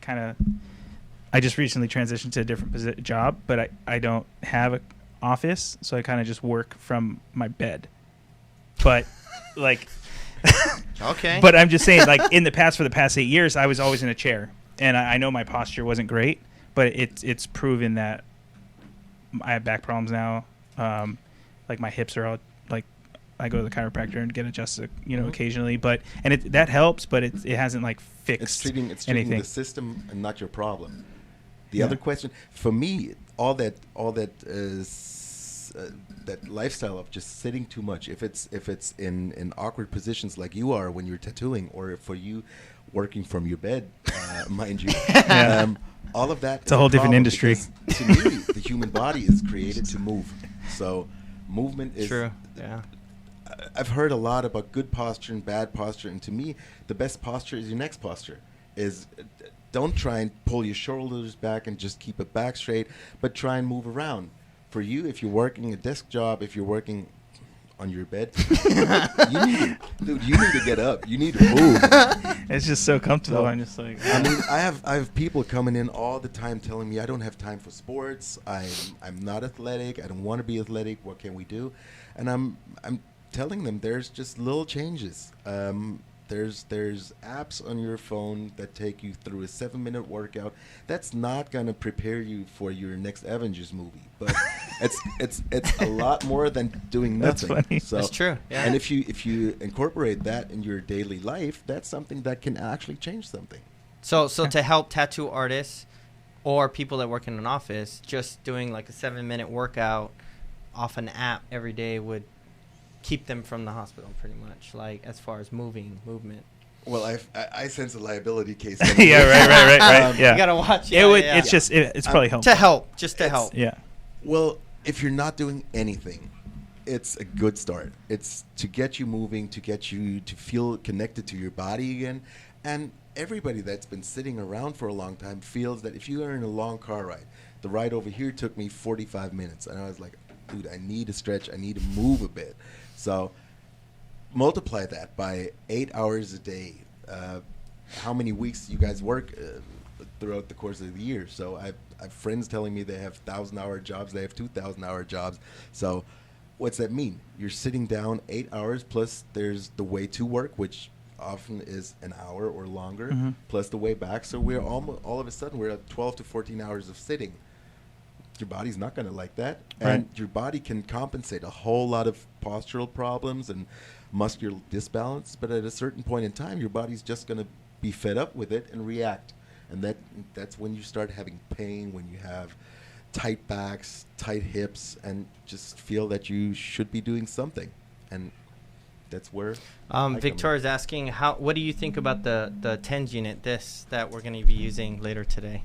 just recently transitioned to a different job, but I don't have an office, so I kind of just work from my bed. But, like... Okay. But I'm just saying, like, for the past 8 years, I was always in a chair. And I know my posture wasn't great, but it's proven that I have back problems now. Like, my hips are all, like, I go to the chiropractor and get adjusted, occasionally. And that helps, but it hasn't, like, fixed It's treating anything. the system and not your problem. The other question, for me, all that is that lifestyle of just sitting too much. If it's in awkward positions like you are when you're tattooing, or for you working from your bed, mind you, all of that. It's a whole different industry. To me, the human body is created to move, so movement is true. Yeah. I've heard a lot about good posture and bad posture, and to me, the best posture is your next posture. Don't try and pull your shoulders back and just keep it back straight, but try and move around. For you, if you're working a desk job, if you're working on your bed, you need to get up. You need to move. It's just so comfortable. So, I'm just like, I mean, I have people coming in all the time telling me I don't have time for sports. I'm not athletic. I don't want to be athletic. What can we do? And I'm telling them there's just little changes. There's apps on your phone that take you through a 7-minute workout. That's not gonna prepare you for your next Avengers movie, but it's a lot more than doing nothing. That's funny. So, That's true. Yeah. And if you incorporate that in your daily life, that's something that can actually change something. So to help tattoo artists or people that work in an office, just doing like a 7-minute workout off an app every day would keep them from the hospital, pretty much, like as far as movement. Well, I sense a liability case. Yeah, right. Yeah, You gotta watch. It's probably helpful. To help. Yeah. Well, if you're not doing anything, it's a good start. It's to get you moving, to get you to feel connected to your body again. And everybody that's been sitting around for a long time feels that if you are in a long car ride, the ride over here took me 45 minutes, and I was like, dude, I need to stretch, I need to move a bit. So multiply that by 8 hours a day. How many weeks you guys work throughout the course of the year? So I have friends telling me they have 1,000-hour jobs, they have 2,000-hour jobs. So what's that mean? You're sitting down 8 hours, plus there's the way to work, which often is an hour or longer, plus the way back. So we're all of a sudden we're at 12 to 14 hours of sitting. Your body's not going to like that. Right. And your body can compensate a whole lot of postural problems and muscular disbalance, but at a certain point in time, your body's just going to be fed up with it and react. And that's when you start having pain, when you have tight backs, tight hips, and just feel that you should be doing something. And that's where Victoria's asking, what do you think about the TENS unit, that we're going to be using later today?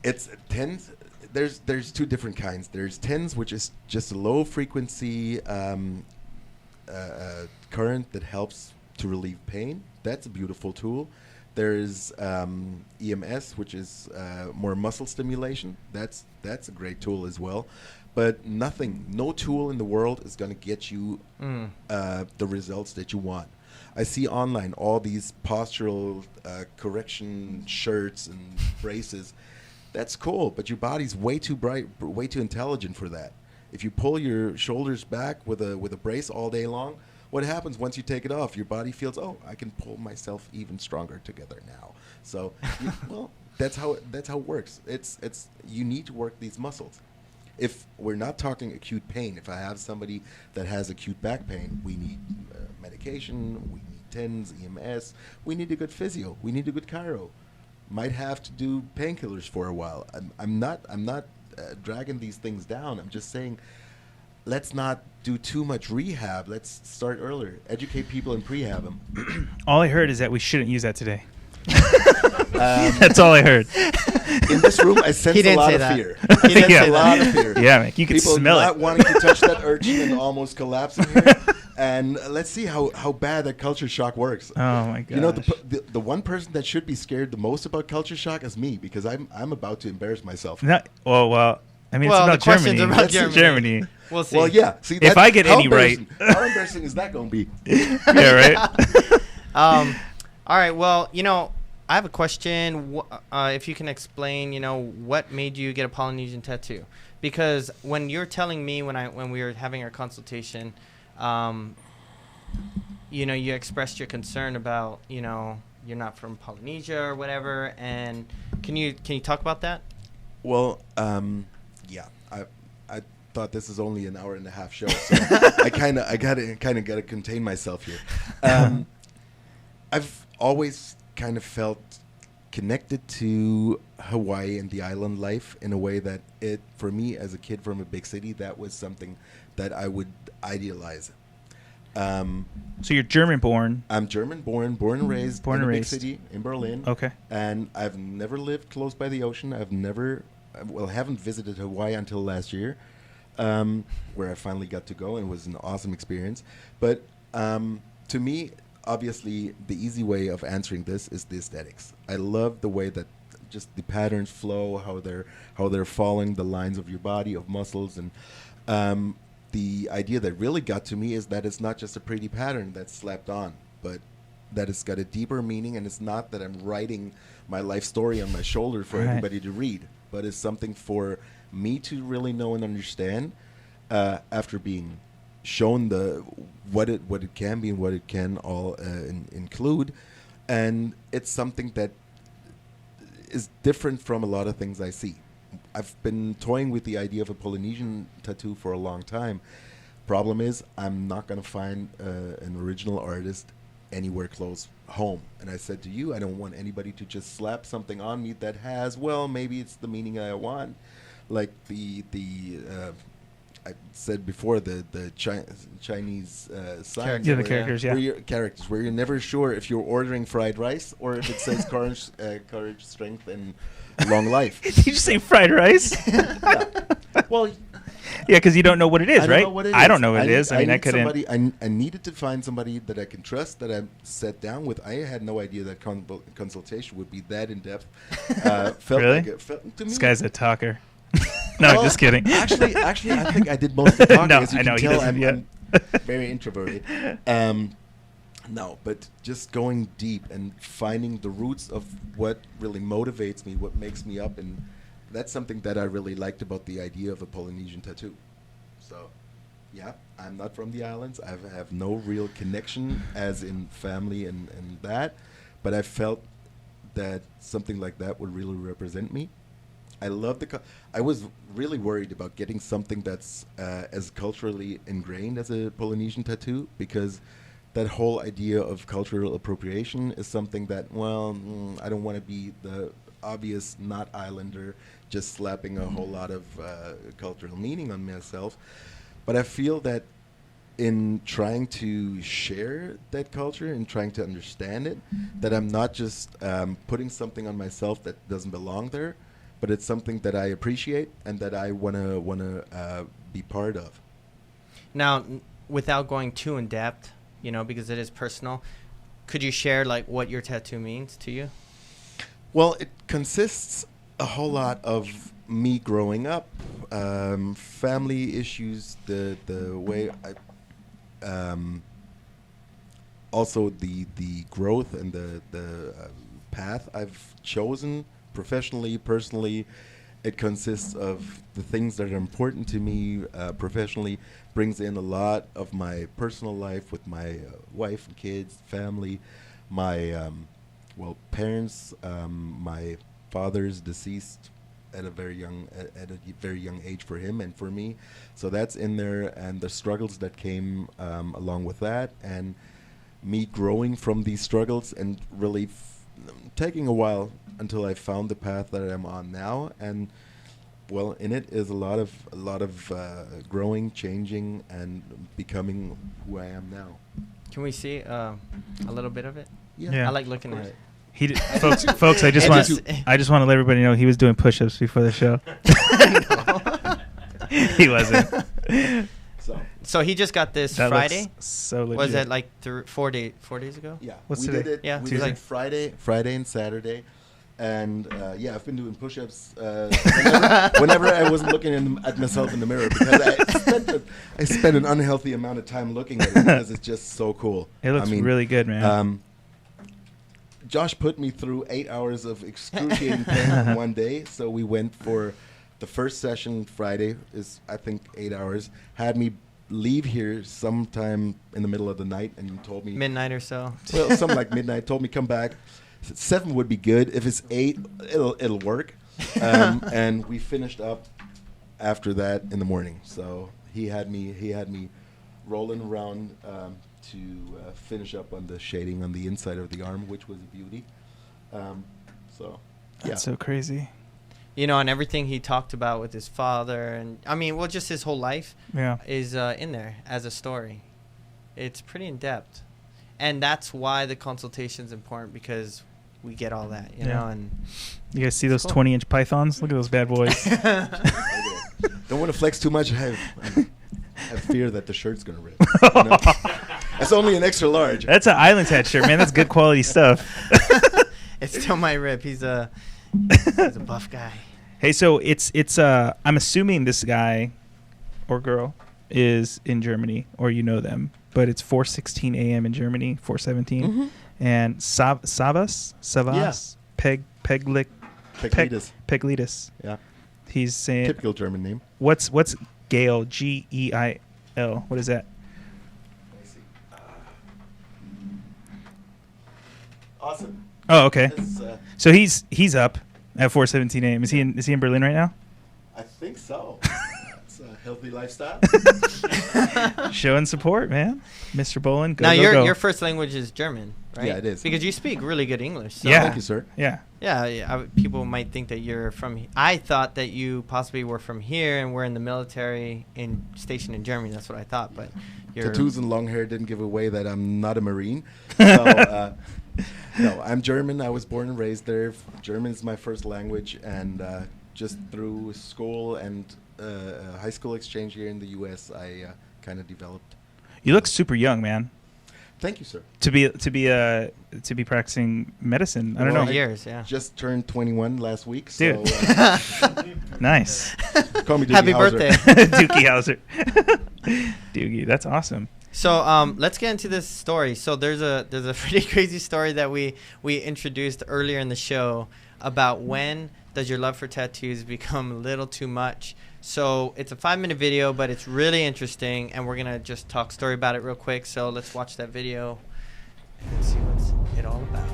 It's TENS. There's two different kinds. There's TENS, which is just a low frequency current that helps to relieve pain. That's a beautiful tool. There's EMS, which is more muscle stimulation. That's a great tool as well. But no tool in the world is going to get you the results that you want. I see online all these postural correction shirts and braces. That's cool, but your body's way too bright, way too intelligent for that. If you pull your shoulders back with a brace all day long, what happens once you take it off? Your body feels, oh, I can pull myself even stronger together now. So, well, that's how it works. It's you need to work these muscles. If we're not talking acute pain, if I have somebody that has acute back pain, we need medication, we need TENS, EMS, we need a good physio, we need a good chiro. Might have to do painkillers for a while. I'm not dragging these things down. I'm just saying, let's not do too much rehab. Let's start earlier. Educate people and prehab them. All I heard is that we shouldn't use that today. That's all I heard. In this room, I sense a lot of fear. I sense a lot of fear. Yeah, man, you can people smell not it. wanting to touch that urchin and almost collapsing here. And let's see how bad that culture shock works. Oh my god! You know, the one person that should be scared the most about culture shock is me, because I'm about to embarrass myself. Well, I mean, Well, it's the about question's Germany. about It's Germany. Germany. We'll see. Well, yeah. See, If I get how any right. embarrassing- how embarrassing is that going to be? Yeah, right. All right. Well, I have a question. If you can explain, what made you get a Polynesian tattoo? Because when you're telling me when we were having our consultation, you expressed your concern about, you're not from Polynesia or whatever. And can you talk about that? Well, yeah. I thought this is only an hour and a half show, so I gotta contain myself here. I've always kind of felt connected to Hawaii and the island life in a way that for me as a kid from a big city, that was something that I would idealize. So you're German born. I'm German born and raised Born in and a big raised. city in Berlin. Okay. And I've never lived close by the ocean. Haven't visited Hawaii until last year, where I finally got to go, and it was an awesome experience. But to me, obviously, the easy way of answering this is the aesthetics. I love the way that just the patterns flow, how they're following the lines of your body, of muscles, and the idea that really got to me is that it's not just a pretty pattern that's slapped on, but that it's got a deeper meaning, and it's not that I'm writing my life story on my shoulder for Right. everybody to read, but it's something for me to really know and understand after being shown what it can be and what it can all include. And it's something that is different from a lot of things I see. I've been toying with the idea of a Polynesian tattoo for a long time. Problem is, I'm not going to find an original artist anywhere close home. And I said to you, I don't want anybody to just slap something on me that has, well, maybe it's the meaning I want. Like I said before, the Chinese signs. Yeah, the characters, yeah. Where you're never sure if you're ordering fried rice or if it says courage, strength, and long life. Did you just say fried rice? Yeah. Well, Yeah, because you don't know what it is, I don't right? know what it I is. don't know what it is. I mean, I need couldn't. somebody. I needed to find somebody that I can trust, that I sat down with. I had no idea that consultation would be that in depth. Felt Really? Like to me, This guy's a talker. No, Well, just kidding. Actually, I think I did most of the talking. No, As you I know, can he tell, doesn't, I'm very introverted. No, but just going deep and finding the roots of what really motivates me, what makes me up, and that's something that I really liked about the idea of a Polynesian tattoo. So, yeah, I'm not from the islands. I have no real connection, as in family and that, but I felt that something like that would really represent me. I love I was really worried about getting something that's as culturally ingrained as a Polynesian tattoo, because that whole idea of cultural appropriation is something that, I don't want to be the obvious not islander just slapping a whole lot of cultural meaning on myself. But I feel that in trying to share that culture and trying to understand it, that I'm not just putting something on myself that doesn't belong there, but it's something that I appreciate and that I wanna be part of. Now, without going too in depth, because it is personal, could you share like what your tattoo means to you? Well, it consists a whole lot of me growing up, family issues, the way I, also the growth and the path I've chosen professionally, personally. It consists of the things that are important to me professionally, brings in a lot of my personal life with my wife and kids, family, my parents. My father's deceased at a very young age for him and for me, so that's in there, and the struggles that came along with that, and me growing from these struggles, and really taking a while until I found the path that I'm on now. And in it is a lot of growing, changing, and becoming who I am now. Can we see a little bit of it? Yeah. I like looking at Right. it. He did, folks. I just want to let everybody know he was doing push-ups before the show. He wasn't. So he just got this That Friday. looks so legit. Was it like 4 days ago? Yeah, What's we today? did it. Yeah, we Tuesday. did it Friday and Saturday. And yeah, I've been doing push-ups whenever I wasn't looking at myself in the mirror, because I spent an unhealthy amount of time looking at it because it's just so cool. It looks really good, man. Josh put me through 8 hours of excruciating pain in one day. So we went for the first session Friday, is I think 8 hours. Had me leave here sometime in the middle of the night and told me Midnight or so. well, something like midnight. Told me come back. 7 would be good. If it's 8, it'll work. And we finished up after that in the morning. So he had me rolling around to finish up on the shading on the inside of the arm, which was a beauty. So yeah, That's so crazy. You know, and everything he talked about with his father, and I mean, well, just his whole life Yeah. is in there as a story. It's pretty in depth, and that's why the consultation is important, because we get all that, you know. And You guys see those Cool. 20-inch pythons? Look at those bad boys. don't want to flex too much. I have fear that the shirt's gonna rip. You know? It's only an extra large. That's an IslandTAT shirt, man. That's good quality stuff. it still might rip. He's a buff guy. Hey, so it's I'm assuming this guy or girl is in Germany, or you know them, but it's 4:16 a.m. in Germany, 4:17, Mhm. and Savas, Yeah. Peglitis. Yeah, He's saying typical German name. what's Gail, Geil? What is that? Awesome. Oh, okay. This, So he's up at 4:17 a.m. Is he in Berlin right now? I think so. It's a healthy lifestyle. Showing support, man. Mr. Bolin, go, Now, go, go. your first language is German, right? Yeah, it is. Because you speak really good English. So Yeah. Thank you, sir. Yeah. Yeah, people might think that you're from. I thought that you possibly were from here and were in the military stationed in Germany. That's what I thought. But you're Tattoos and long hair didn't give away that I'm not a Marine. So, no, I'm German. I was born and raised there. German is my first language, and just through school and high school exchange here in the U.S., I kind of developed. You look super young, man. Thank you, sir. To be practicing medicine. I don't Well, know. years, yeah. Just turned 21 last week. Dude. So, Nice. call me Doogie Happy Howser. birthday. Doogie Howser. Doogie, that's awesome. So let's get into this story. So there's a pretty crazy story that we introduced earlier in the show about when does your love for tattoos become a little too much. So it's a 5-minute video, but it's really interesting, and we're gonna just talk story about it real quick. So let's watch that video and see what's it all about.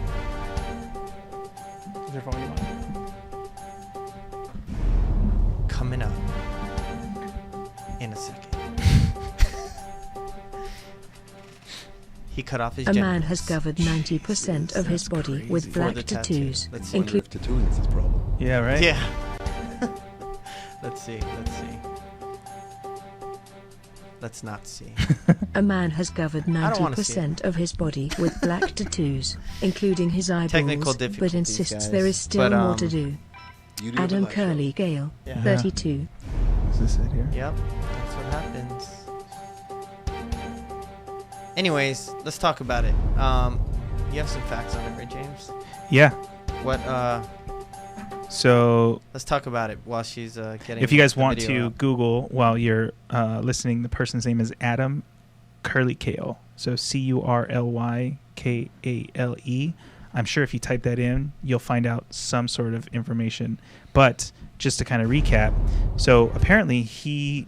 Is there volume on? Coming up in a second. He cut off his A genitals. man has covered 90% of his that's body crazy. with For black the tattoo. tattoos, Let's see. Wonder if tattooing is his problem. Yeah, right? Yeah. Let's see. Let's not see. A man has covered don't wanna see 90% of his body with black tattoos, including his Technical eyeballs, but difficulties, insists guys. there is still But, more to do. Beauty of a Adam life, though. Curly Gale, Yeah. 32. Is this it here? Yep, that's what happens. Anyways, let's talk about it. You have some facts on it, right, James? Yeah. What? So Let's talk about it while she's getting. if you guys the want video to up. Google while you're listening, the person's name is Adam Curly Kale. So CurlyKale. I'm sure if you type that in, you'll find out some sort of information. But just to kind of recap, so apparently he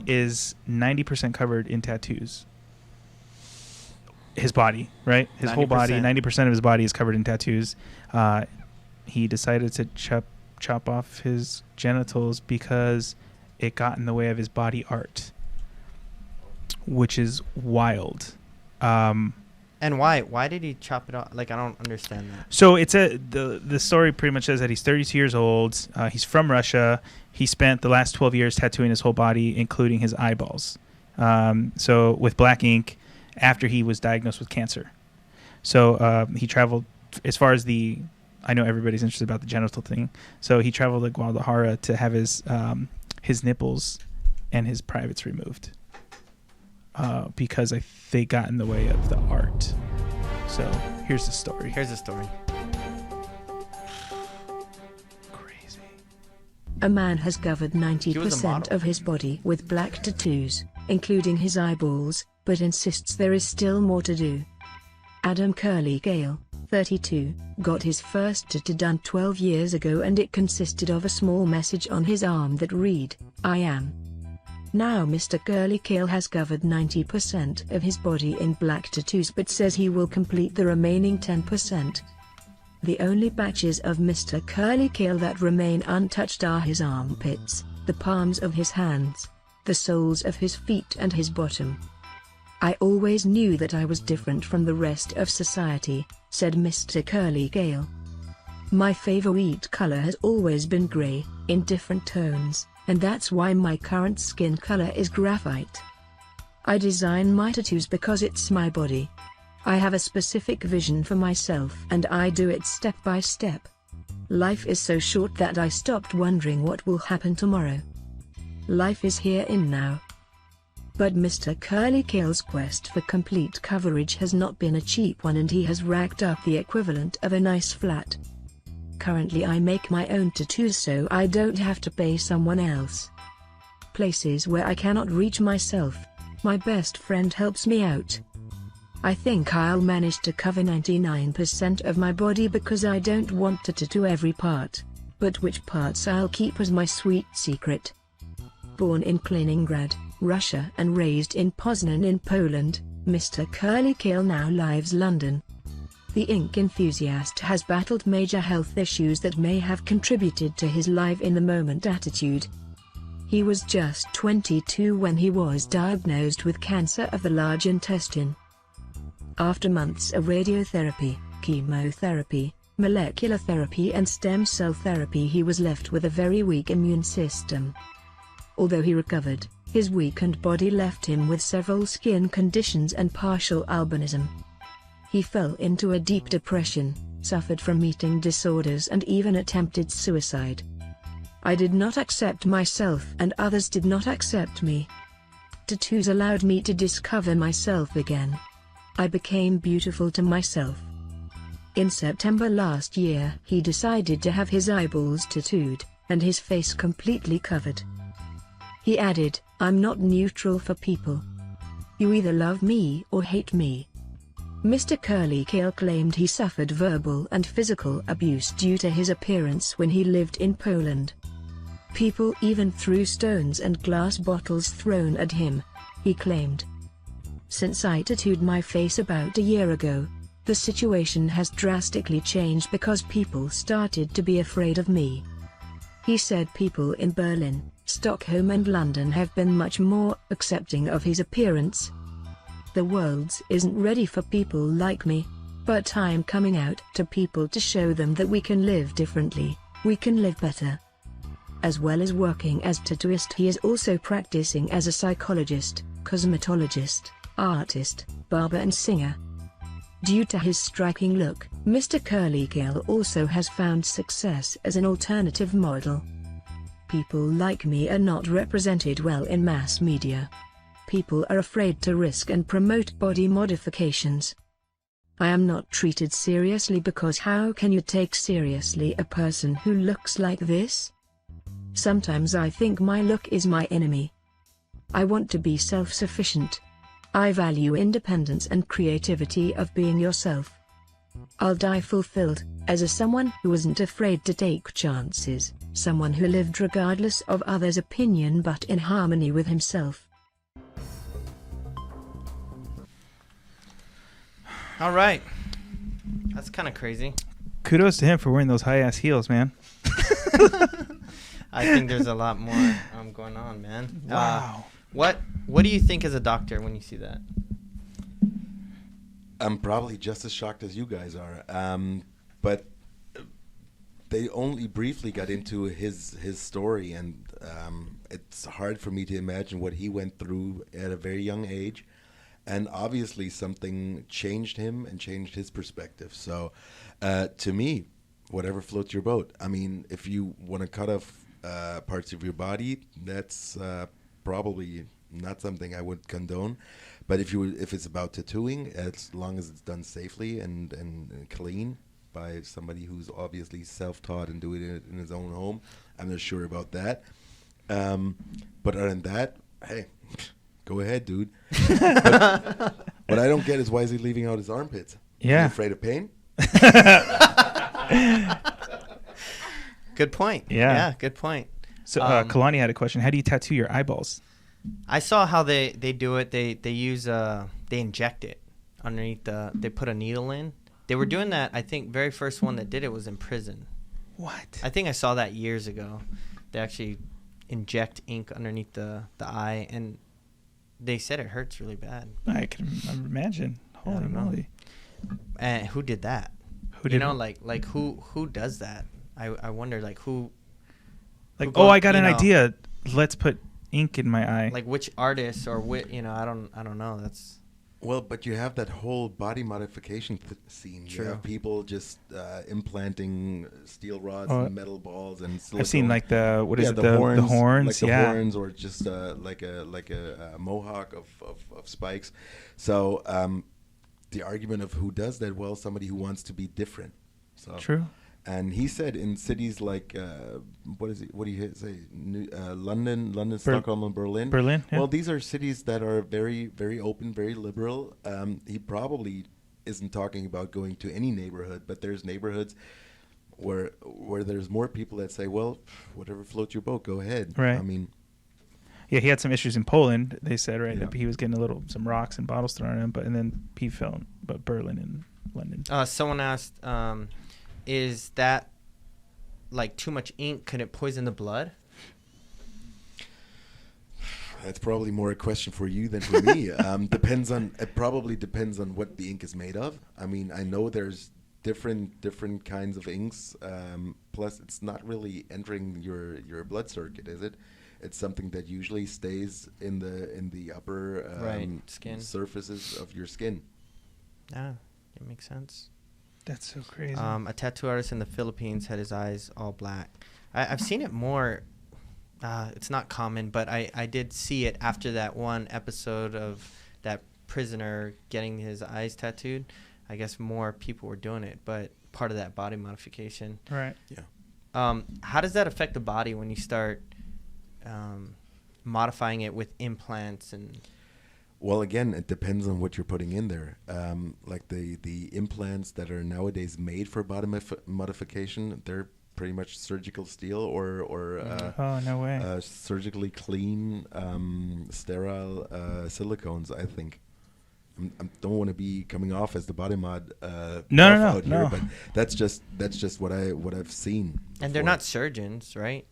is 90% covered in tattoos. His body, right? His whole body, 90%. 90% of his body is covered in tattoos. He decided to chop off his genitals because it got in the way of his body art, which is wild. And why? Why did he chop it off? Like, I don't understand that. So it's the story pretty much says that he's 32 years old. He's from Russia. He spent the last 12 years tattooing his whole body, including his eyeballs. So with black ink, after he was diagnosed with cancer. So he traveled as far as I know everybody's interested about the genital thing. So he traveled to Guadalajara to have his nipples and his privates removed because they got in the way of the art. So here's the story. Here's the story. A man has covered was a 90% model. of his body with black tattoos, including his eyeballs, but insists there is still more to do. Adam Curly Gale, 32, got his first tattoo done 12 years ago, and it consisted of a small message on his arm that read, "I am." Now Mr. Curly Gale has covered 90% of his body in black tattoos but says he will complete the remaining 10%. The only patches of Mr. Curly Gale that remain untouched are his armpits, the palms of his hands, the soles of his feet and his bottom. "I always knew that I was different from the rest of society," said Mr. Curly Gale. "My favorite color has always been gray, in different tones, and that's why my current skin color is graphite. I design my tattoos because it's my body. I have a specific vision for myself and I do it step by step. Life is so short that I stopped wondering what will happen tomorrow. Life is here and now." But Mr. Curly Gale's quest for complete coverage has not been a cheap one, and he has racked up the equivalent of a nice flat. "Currently I make my own tattoos so I don't have to pay someone else. Places where I cannot reach myself, my best friend helps me out. I think I'll manage to cover 99% of my body because I don't want to tattoo every part, but which parts I'll keep as my sweet secret." Born in Kaliningrad, Russia and raised in Poznan in Poland, Mr. Curly Gale now lives London. The ink enthusiast has battled major health issues that may have contributed to his live-in-the-moment attitude. He was just 22 when he was diagnosed with cancer of the large intestine. After months of radiotherapy, chemotherapy, molecular therapy and stem cell therapy, he was left with a very weak immune system. Although he recovered, his weakened body left him with several skin conditions and partial albinism. He fell into a deep depression, suffered from eating disorders and even attempted suicide. "I did not accept myself and others did not accept me. Tattoos allowed me to discover myself again. I became beautiful to myself." In September last year, he decided to have his eyeballs tattooed, and his face completely covered. He added, "I'm not neutral for people. You either love me or hate me." Mr. Curly Gale claimed he suffered verbal and physical abuse due to his appearance when he lived in Poland. People even threw stones and glass bottles thrown at him, he claimed. "Since I tattooed my face about a year ago, the situation has drastically changed because people started to be afraid of me." He said people in Berlin, Stockholm and London have been much more accepting of his appearance. "The world isn't ready for people like me, but I'm coming out to people to show them that we can live differently, we can live better." As well as working as tattooist, he is also practicing as a psychologist, cosmetologist, artist, barber and singer. Due to his striking look, Mr. Curly Gale also has found success as an alternative model. "People like me are not represented well in mass media. People are afraid to risk and promote body modifications. I am not treated seriously because how can you take seriously a person who looks like this? Sometimes I think my look is my enemy. I want to be self-sufficient. I value independence and creativity of being yourself. I'll die fulfilled, as someone who wasn't afraid to take chances, someone who lived regardless of others' opinion but in harmony with himself." All right. That's kind of crazy. Kudos to him for wearing those high-ass heels, man. I think there's a lot more going on, man. Wow. What do you think as a doctor when you see that? I'm probably just as shocked as you guys are. But they only briefly got into his story, and it's hard for me to imagine what he went through at a very young age. And obviously something changed him and changed his perspective. So to me, whatever floats your boat. I mean, if you want to cut off parts of your body, that's probably not something I would condone. But if it's about tattooing, as long as it's done safely and clean, by somebody who's obviously self-taught and doing it in his own home. I'm not sure about that. But other than that, hey, go ahead, dude. But what I don't get is why is he leaving out his armpits? Yeah. He's afraid of pain? Good point. Yeah. Good point. So Kalani had a question. How do you tattoo your eyeballs? I saw how they do it. They use they inject it underneath they put a needle in. They were doing that. I think very first one that did it was in prison. What? I think I saw that years ago. They actually inject ink underneath the eye, and they said it hurts really bad. I can imagine. Holy don't know. moly! And who did that? Who did? Like who does that? I wonder who. Like, who goes, I got an idea. Let's put ink in my eye. Like which artist or which I don't know. That's Well, but you have that whole body modification scene. True. You have people just implanting steel rods Oh, and metal balls and silicone. I've seen like the horns, the horns, like the yeah. horns, or just like a mohawk of spikes. So the argument of who does that? Well, somebody who wants to be different. So True. And he said in cities like what do you say? London, Stockholm, and Berlin. Berlin. Yeah. Well, these are cities that are very, very open, very liberal. He probably isn't talking about going to any neighborhood, but there's neighborhoods where there's more people that say, well, whatever floats your boat, go ahead. Right. I mean, Yeah, he had some issues in Poland. They said right Yeah. that he was getting some rocks and bottles thrown at him, and then he fell. But Berlin and London. someone asked, is that like too much ink? Could it poison the blood? that's probably more a question for you than for me. It probably depends on what the ink is made of. I mean, I know there's different kinds of inks. Plus, it's not really entering your blood circuit, is it? It's something that usually stays in the upper skin surfaces of your skin. Yeah, it makes sense. That's so crazy. A tattoo artist in the Philippines had his eyes all black. I've seen it more. It's not common, but I did see it after that one episode of that prisoner getting his eyes tattooed. I guess more people were doing it, but part of that body modification. Right. Yeah. How does that affect the body when you start modifying it with implants and? Well, again, it depends on what you're putting in there. Like the implants that are nowadays made for body modification, they're pretty much surgical steel or Oh, no way. surgically clean, sterile silicones, I think. I don't want to be coming off as the body mod No, here, but that's just what I've seen. And they're before. not surgeons, right?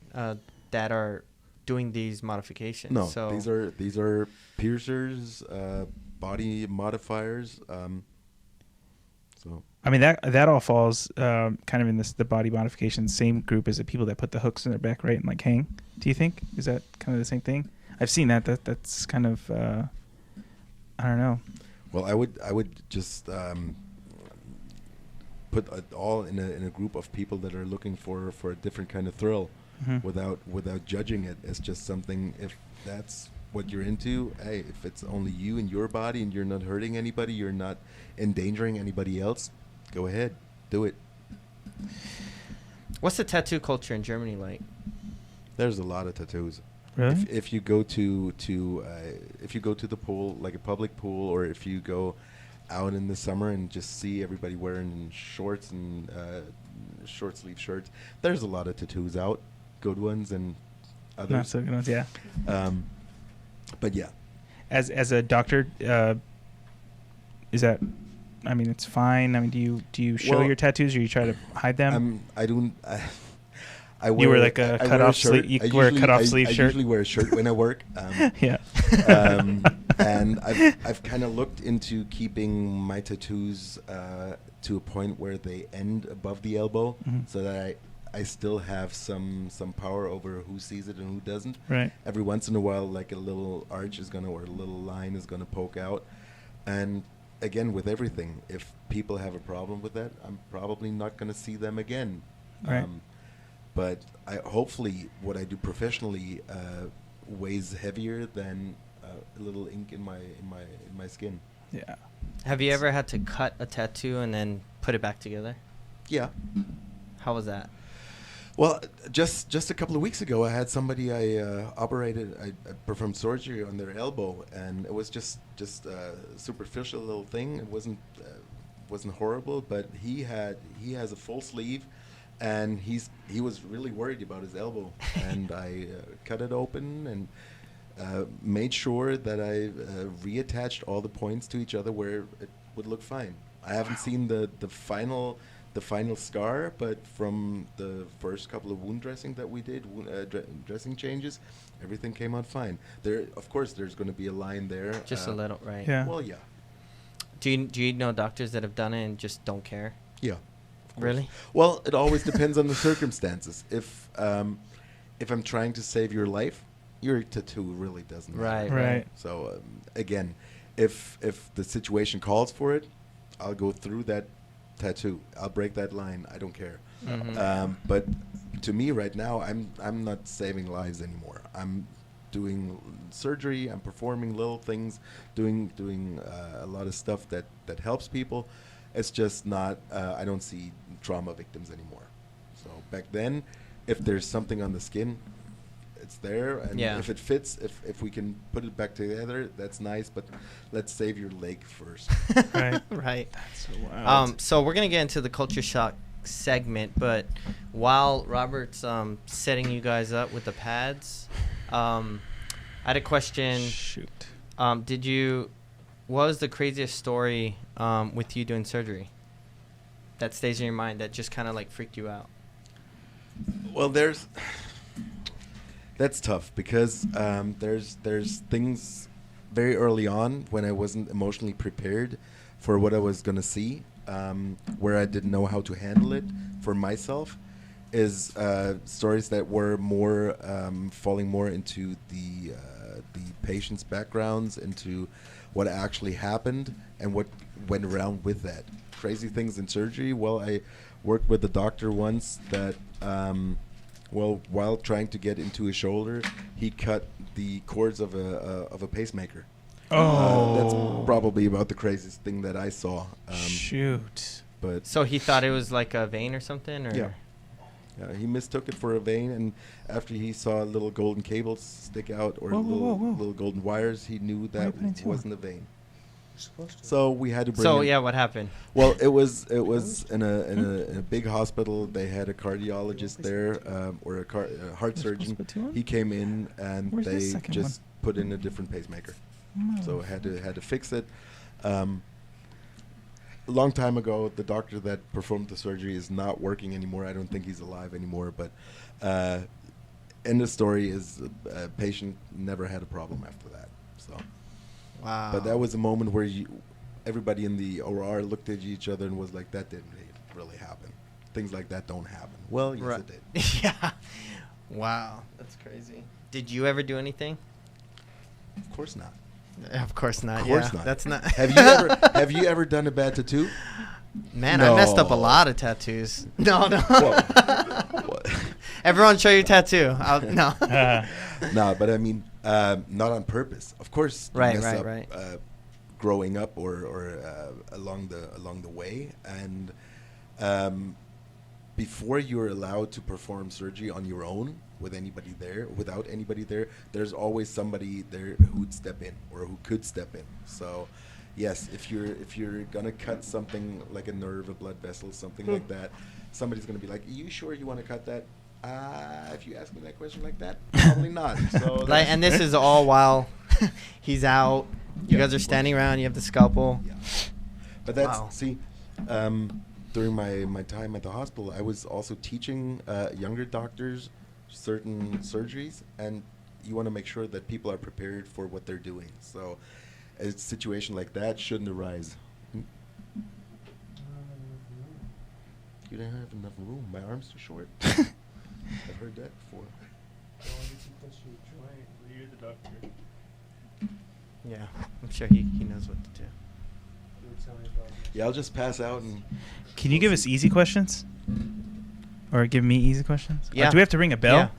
That are doing these modifications. No, so these are piercers, body modifiers. So I mean that all falls kind of in the body modification same group as the people that put the hooks in their back, right, and like hang. Do you think is that kind of the same thing? I've seen that's kind of I don't know. Well, I would just put it all in a group of people that are looking for a different kind of thrill, without judging it. It's just something. If that's what you're into, hey, if it's only you and your body and you're not hurting anybody, you're not endangering anybody else, go ahead, do it. what's the tattoo culture in Germany like? There's a lot of tattoos. Really? If you go to the pool, like a public pool, or if you go out in the summer and just see everybody wearing shorts and short sleeve shirts, there's a lot of tattoos out, good ones and others. Not so good ones, yeah. But yeah, As a doctor, is that? I mean, it's fine. I mean, do you show Well, your tattoos or you try to hide them? I don't. I You wear like a I wear cut-off shirt. sleeve- you I wear a usually- cut-off I- sleeve I shirt? usually wear a shirt when I work. Yeah. And I've kind of looked into keeping my tattoos to a point where they end above the elbow, Mhm. so that I still have some power over who sees it and who doesn't. Right. Every once in a while, like a little arch is gonna, or a little line is gonna poke out. And again, with everything, if people have a problem with that, I'm probably not gonna see them again. Right. But hopefully what I do professionally weighs heavier than a little ink in my skin. Yeah. Have you ever had to cut a tattoo and then put it back together? Yeah. How was that? Well, just a couple of weeks ago, I had somebody I performed surgery on their elbow, and it was just a superficial little thing. It wasn't horrible, but he has a full sleeve, and he was really worried about his elbow, and I cut it open and made sure that I reattached all the points to each other where it would look fine. I haven't seen the final scar, but from the first couple of wound dressing that we did, dressing changes, everything came out fine. Of course, there's going to be a line there. Just a little, right? Yeah. Well, yeah. Do you know doctors that have done it and just don't care? Yeah. Of course. Really? Well, it always depends on the circumstances. If I'm trying to save your life, your tattoo really doesn't matter. Right. So again, if the situation calls for it, I'll go through that tattoo. I'll break that line. I don't care. Mhm. But to me right now, I'm not saving lives anymore. I'm doing surgery. I'm performing little things, doing a lot of stuff that helps people. It's just not. I don't see trauma victims anymore. So back then, if there's something on the skin, it's there, and Yeah. if it fits, if we can put it back together, that's nice. But let's save your leg first. Right. Right. That's so wild. So we're gonna get into the culture shock segment, but while Robert's setting you guys up with the pads, I had a question. Shoot. What was the craziest story with you doing surgery that stays in your mind that just kind of like freaked you out? Well, that's tough because there's things very early on when I wasn't emotionally prepared for what I was gonna see, where I didn't know how to handle it for myself. Is stories that were more falling more into the patient's backgrounds, into what actually happened and what went around with that. Crazy things in surgery. Well, I worked with a doctor once that, while trying to get into his shoulder, he cut the cords of a pacemaker. That's probably about the craziest thing that I saw. Shoot. But So he thought it was like a vein or something, or yeah. He mistook it for a vein, and after he saw little golden cables stick out or little golden wires, he knew that happening to him? wasn't a vein. So we had to bring. So him. yeah, what happened? Well, it was in a big hospital. They had a cardiologist there, or a heart surgeon. He came in and Where's this they second just put in a different pacemaker. So had to fix it. A long time ago, the doctor that performed the surgery is not working anymore. I don't think he's alive anymore. But end of story is a patient never had a problem after that. So. Wow. But that was a moment where everybody in the OR looked at each other and was like, that didn't really happen. Things like that don't happen. Well, yes, it did. Yeah. Wow. That's crazy. Did you ever do anything? Of course not. Of course not. Of course yeah. not. That's not. Have you ever done a bad tattoo? Man, No. I messed up a lot of tattoos. No. What? Everyone, show your tattoo. No. No, but I mean, not on purpose. Of course, you Right, mess right, up, right. Growing up or along the way, and before you're allowed to perform surgery on your own without anybody there, there's always somebody there who'd step in or who could step in. So, yes, if you're gonna cut something like a nerve, a blood vessel, something like that, somebody's gonna be like, "Are you sure you want to cut that?" If you ask me that question like that, probably not. So And this is all while he's out. You Yeah, guys are standing around. You have the scalpel. Yeah. But that's Wow. during my time at the hospital, I was also teaching younger doctors certain surgeries, and you want to make sure that people are prepared for what they're doing. So a situation like that shouldn't arise. You didn't have enough room. My arm's too short. I've heard that before. You're the doctor. Yeah, I'm sure he knows what to do. Yeah, I'll just pass out and. Can you give us easy questions? Or give me easy questions? Yeah. Do we have to ring a bell?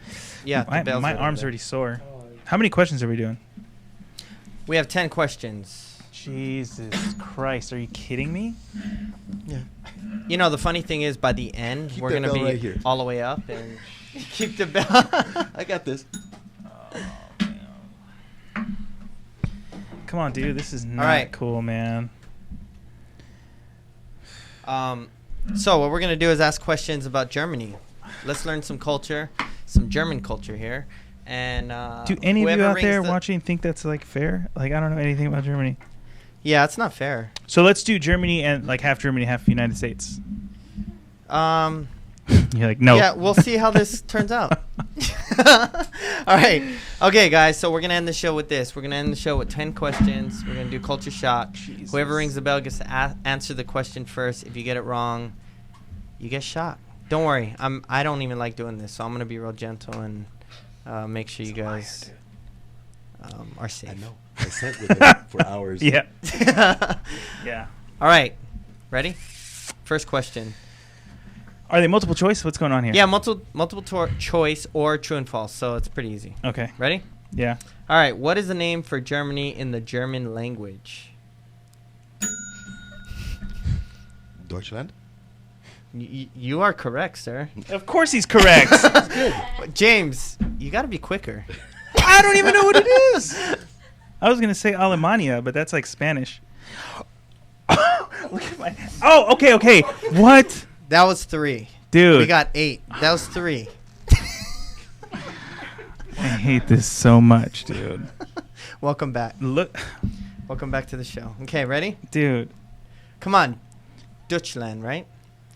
Yeah. The bell's My over arm's there. already sore. How many questions are we doing? We have 10 questions. Jesus Christ, are you kidding me? Yeah. You know, the funny thing is, by the end, Keep we're that going to bell be right here. all the way up and keep the bell. I got this. Come on, dude. This is not right. cool, man. So what we're going to do is ask questions about Germany. Let's learn some culture, some German culture here. And Do any of you whoever out rings there the- watching think that's like fair? Like, I don't know anything about Germany. Yeah, it's not fair. So let's do Germany and like half Germany, half United States. You're like, no. Yeah, we'll see how this turns out. All right. Okay, guys, so we're going to end the show with this. We're going to end the show with 10 questions. We're going to do culture shock. Jesus. Whoever rings the bell gets to answer the question first. If you get it wrong, you get shot. Don't worry. I don't even like doing this, so I'm going to be real gentle and make sure you guys are safe. I know. I sat with him for hours. Yeah. Yeah. All right. Ready? First question. Are they multiple choice? What's going on here? Yeah, multiple choice or true and false, so it's pretty easy. Okay. Ready? Yeah. All right. What is the name for Germany in the German language? Deutschland? You are correct, sir. Of course he's correct. James, you got to be quicker. I don't even know what it is. I was going to say Alemania, but that's like Spanish. Look at my... Oh, okay. What? That was 3. Dude. We got 8. That was 3. I hate this so much, dude. Welcome back. Look. Welcome back to the show. Okay, ready? Dude. Come on. Deutschland, right?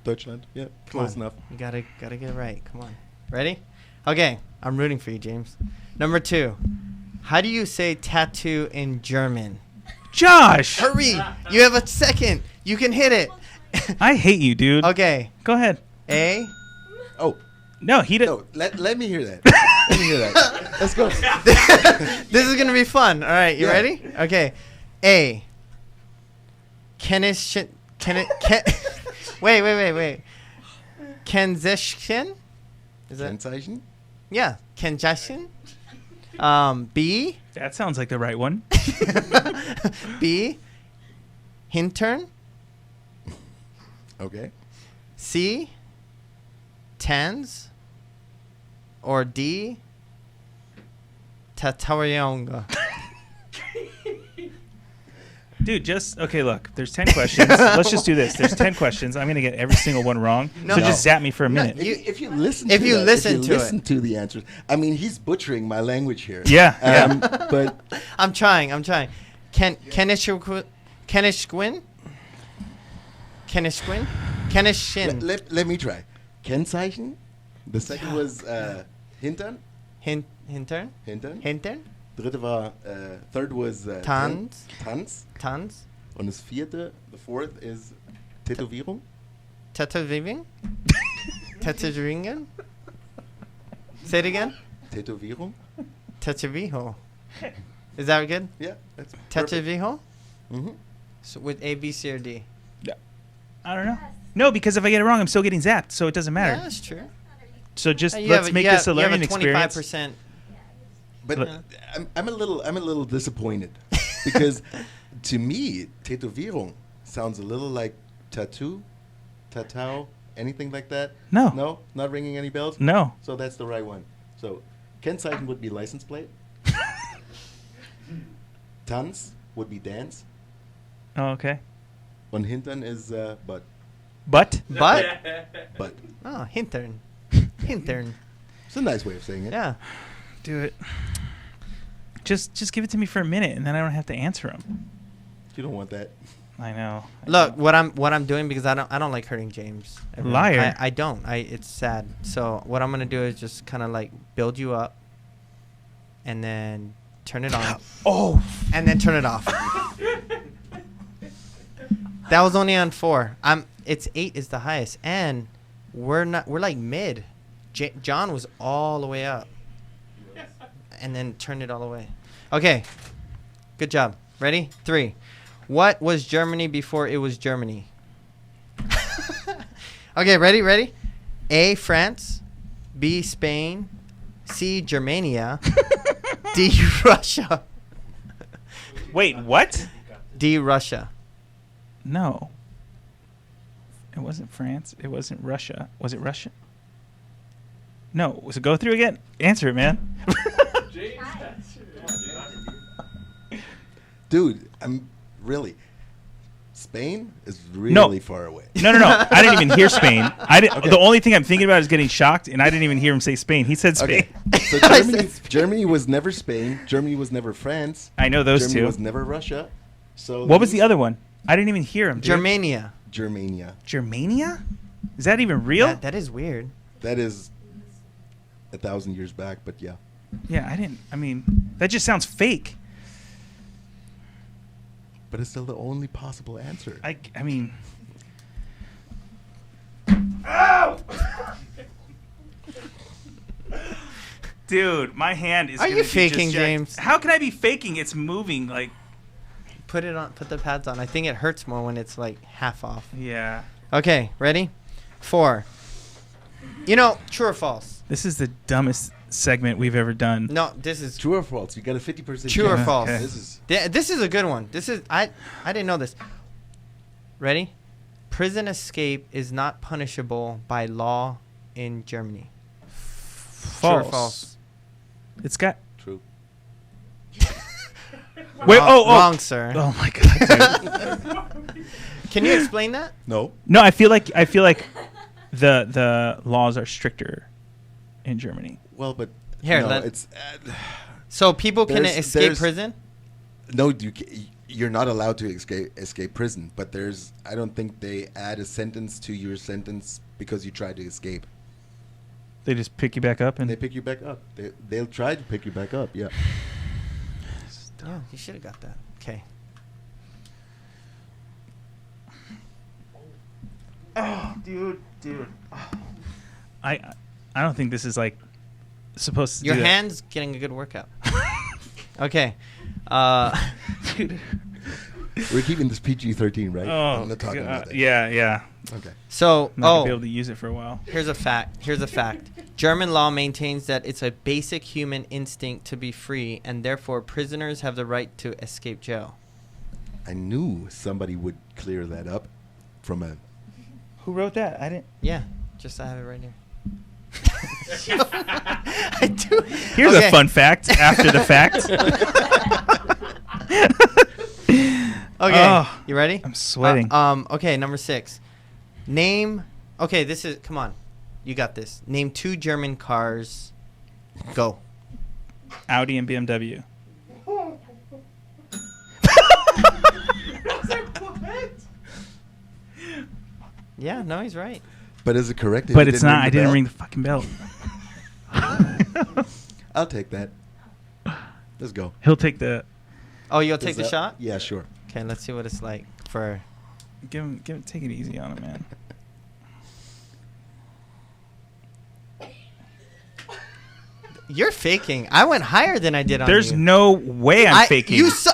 Deutschland? Yeah, Come close on. enough. You gotta get it right. Come on. Ready? Okay. I'm rooting for you, James. Number 2. How do you say tattoo in German? Josh! Hurry! You have a second. You can hit it. I hate you, dude. Okay. Go ahead. A. Oh, No, he did. no. Let me hear that. Let me hear that. Let's go. This is gonna be fun. All right, you Yeah. ready? Okay. A. Wait. Kenzeshchen? Is that? Kennzeichen? Yeah. Kenzeshchen. B. That sounds like the right one. B. Hintern. Okay. C. Tans. Or D. Tatarianga. Dude, okay, look. There's 10 questions. Let's just do this. There's 10 questions. I'm going to get every single one wrong. No. So just zap me for a minute. If you listen, if to you that, listen to listen to the answers. I mean, he's butchering my language here. Yeah. But I'm trying. Kenishquin? Kenishin. let me try. Kennzeichen. The second was Hintern. Hintern? Hintern. Hintern? Dritte war, third was Tanz. Tanz. Tanz? Und das vierte, the fourth is Tätowierung. Tätowierung? Tätowierungen? Say it again. Tätowierung. Tätowijo. Is that good? Yeah, that's Tätowijo? Mm-hmm. So with A, B, C, or D? I don't know. No, because if I get it wrong, I'm still getting zapped, so it doesn't matter. Yeah, that's true. So just You let's have make you this a have- you have learning experience. 25%. But Look. I'm a little disappointed because to me, Tätowierung sounds a little like tattoo, tatau, anything like that. No. No, not ringing any bells. No. So that's the right one. So Kennzeichen would be license plate. Tanz would be dance. Oh, okay. Und Hintern is butt. But? But? Butt. Oh, Hintern. Hintern. It's a nice way of saying it. Yeah. Do it. Just give it to me for a minute, and then I don't have to answer them. You don't want that. I know. Look, what I'm doing, because I don't like hurting James. Everyone. Liar. I don't. It's sad. So what I'm gonna do is just kind of like build you up, and then turn it on. Oh. And then turn it off. That was only on 4. It's 8 is the highest, and we're like mid. John was all the way up, and then turned it all the way. Okay, good job. Ready? 3. What was Germany before it was Germany? Okay, ready? A, France. B, Spain. C, Germania. D, Russia. Wait, what? D, Russia. No. It wasn't France. It wasn't Russia. Was it Russia? No. Was it go through again? Answer it, man. Dude, I'm really. Spain is really far away. No. I didn't even hear Spain. Okay. The only thing I'm thinking about is getting shocked, and I didn't even hear him say Spain. He said Spain. Okay. So Germany was never Spain. Germany was never France. I know those Germany two. was never Russia. So What was the other one? I didn't even hear him. Dude. Germania. Germania? Is that even real? That is weird. That is 1,000 years back, but yeah. Yeah, I mean, that just sounds fake. But it's still the only possible answer. I mean. Dude, my hand is. Are you faking, James? How can I be faking? It's moving like. Put the pads on. I think it hurts more when it's like half off. Yeah. Okay, ready? 4. True or false? This is the dumbest segment we've ever done. No, this is True or false? You got a 50% true or chance. false. Okay. This is This is a good one. I didn't know this. Ready? Prison escape is not punishable by law in Germany. False. True or false? It's got. true. Wait. Wrong, sir. Oh my god. Dude. Can you explain that? No. No, I feel like the laws are stricter in Germany. Well, but Here, no, it's so people can escape prison. No, you're not allowed to escape prison. But I don't think they add a sentence to your sentence because you tried to escape. They just pick you back up and They pick you back up. They'll try to pick you back up. Yeah. Yeah, you should have got that. Okay. Oh, dude. I don't think this is like supposed to. Your do that. hand's getting a good workout. Okay. Dude. We're keeping this PG-13, right? Oh, I'm not talking about that. yeah. Okay. So, I'm not gonna be able to use it for a while. Here's a fact. German law maintains that it's a basic human instinct to be free, and therefore prisoners have the right to escape jail. I knew somebody would clear that up from a. Who wrote that? I didn't. Yeah, I have it right here. I do. Here's a fun fact after the fact. Okay, Oh, you ready? I'm sweating. Okay, number 6. Name. Okay, this is. Come on, you got this. Name 2 German cars. Go. Audi and BMW. Yeah, no, he's right. But is it correct? if But you it's not. I didn't bell? ring the fucking bell. I'll take that. Let's go. He'll take the. Oh, you'll take Is the that- shot? Yeah, sure. Okay, let's see what it's like for. Give him. Take it easy on him, man. You're faking. I went higher than I did on There's you. no way I'm faking. You saw.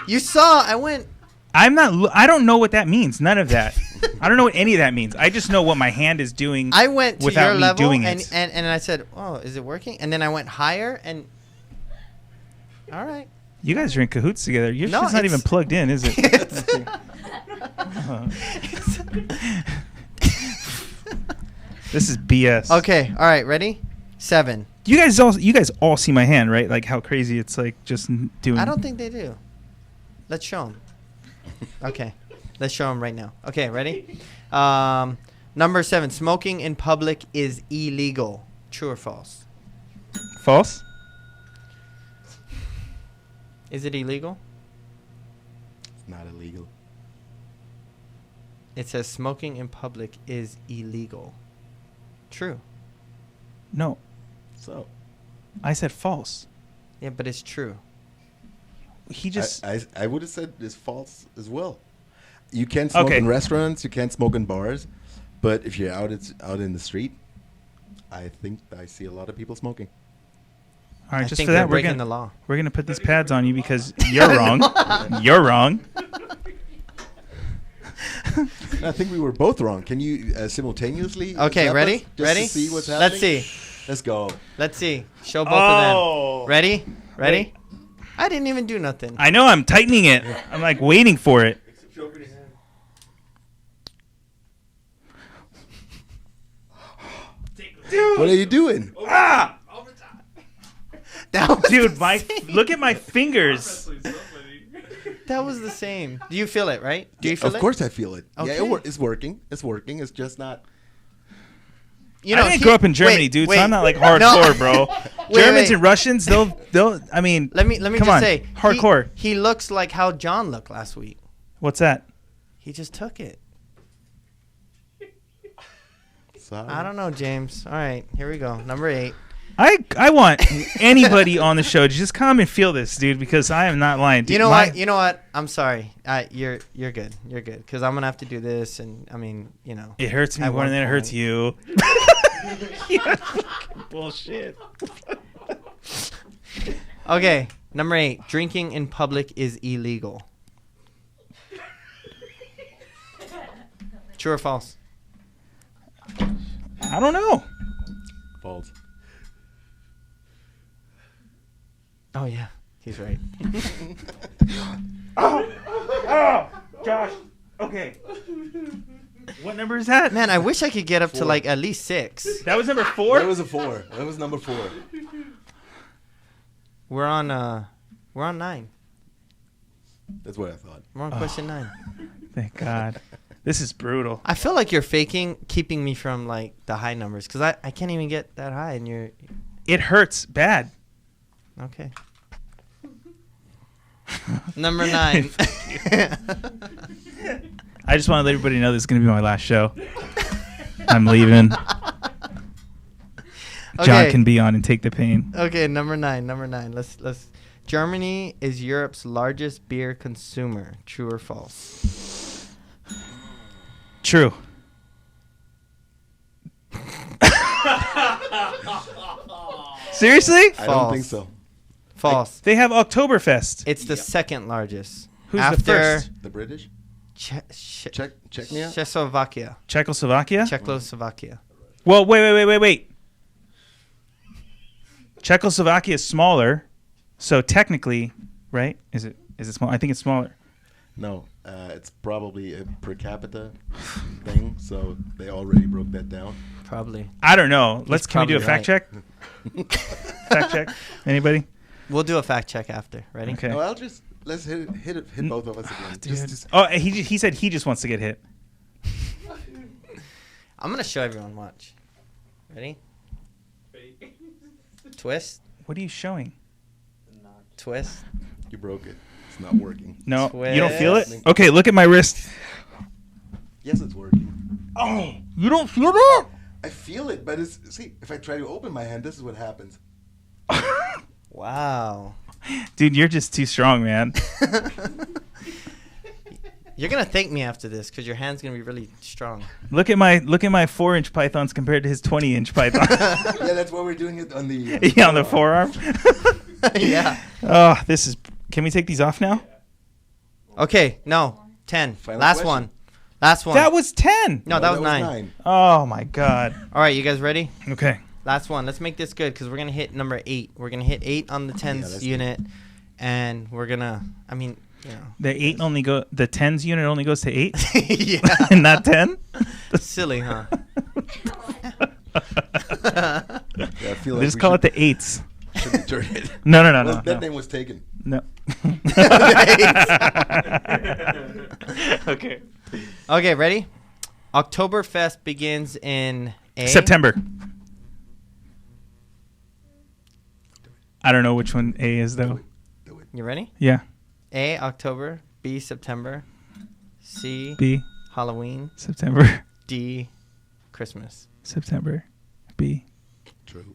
You saw. I went. I'm not. I don't know what that means. None of that. I don't know what any of that means. I just know what my hand is doing. I went to without your me level, doing and, it. and I said, "Oh, is it working?" And then I went higher, and all right. You guys are in cahoots together. Your No, shit's not it's- even plugged in, is it? This is BS. Okay. All right. Ready? 7. You guys all see my hand, right? Like how crazy it's like just doing. I don't think they do. Let's show them. Okay. Let's show them right now. Okay. Ready? Number 7. Smoking in public is illegal. True or false? False. Is it illegal? It's not illegal. It says smoking in public is illegal. True. No, So I said false. Yeah, but it's true. He just. I would have said it's false as well. You can't smoke Okay. in restaurants. You can't smoke in bars. But if you're out in the street, I think I see a lot of people smoking. All right, I just think for that, they're we're breaking gonna the law. put these pads on you because you're wrong. You're wrong. I think we were both wrong. Can you simultaneously? Okay, zap ready? us just Ready? To see what's happening? Let's see. Let's go. Let's see. Show both of Oh. them. Ready? Ready? Wait. I didn't even do nothing. I know. I'm tightening it. I'm like waiting for it. Dude. What are you doing? Ah! That was Dude, the same. look at my fingers. That was the same. Do you feel it, right? Do you feel it? Of course I feel it. Yeah, Okay. it's working. It's working. It's just not. You I didn't grow up in Germany, dude, so I'm not like hardcore, bro. Germans wait. and Russians, they'll. I mean, Let me come just on, say, hardcore. He looks like how John looked last week. What's that? He just took it. Sorry. I don't know, James. All right, here we go. Number 8. I want anybody on the show to just come and feel this, dude, because I am not lying. Dude, You know what? You know what? I'm sorry. You're good. You're good. Because I'm gonna have to do this, and I mean, you know. It hurts me At more one than it hurts point. you. Yeah, fucking bullshit. Okay, number 8. Drinking in public is illegal. True or false? I don't know. False. Oh yeah, he's right. Oh, Josh. Okay. What number is that? Man, I wish I could get up to 4. like at least 6. That was number 4. That was a 4. That was number 4. We're on 9. That's what I thought. We're on question 9. Thank God. This is brutal. I feel like you're faking keeping me from like the high numbers because I can't even get that high and you're It hurts bad. okay. Number 9. I just want to let everybody know this is going to be my last show. I'm leaving. John Okay. can be on and take the pain. Okay, number 9. Let's Germany is Europe's largest beer consumer. True or false? True. Seriously? I don't think so. False. They have Oktoberfest. It's the second largest. Who's After the first? The British? Czechoslovakia. Czechnia? Czechoslovakia? Czechoslovakia. Well, wait. Czechoslovakia is smaller, so technically, right? Is it small? I think it's smaller. No. It's probably a per capita thing, so they already broke that down. Probably. I don't know. Can we do a probably fact check? Fact check. Anybody? We'll do a fact check after. Ready? Okay. No, let's hit both of us again. Dude. Oh, he said he just wants to get hit. I'm gonna show everyone. Watch. Ready? Twist. What are you showing? Twist. You broke it. It's not working. No, you don't feel it? Twist. Okay, look at my wrist. Yes, it's working. Oh, you don't feel that? I feel it, but see, if I try to open my hand, this is what happens. Wow. Dude, you're just too strong, man. You're gonna thank me after this because your hand's gonna be really strong. Look at my 4-inch pythons compared to his 20-inch python. Yeah, that's why we're doing it on the. Yeah, on the forearm. Yeah. Oh, this is. Can we take these off now? Okay. No. 10. Final Last question. one. Last one. That was 10. No, that was 9. Oh my God. All right, you guys ready? Okay. Last one. Let's make this good because we're gonna hit number 8. We're gonna hit 8 on the 10s that's unit, and we're gonna. I mean, you know. The 10s unit only goes to 8 Yeah. and not 10. Silly, huh? Yeah, I feel They like just we call it should, the 8s. should return it. No. Well, that No. name was taken. No. Okay. Okay, ready? Oktoberfest begins in September. I don't know which one A is though. Do it. You ready? Yeah. A, October. B, September. C, B. Halloween. September. D, Christmas. September. B. True.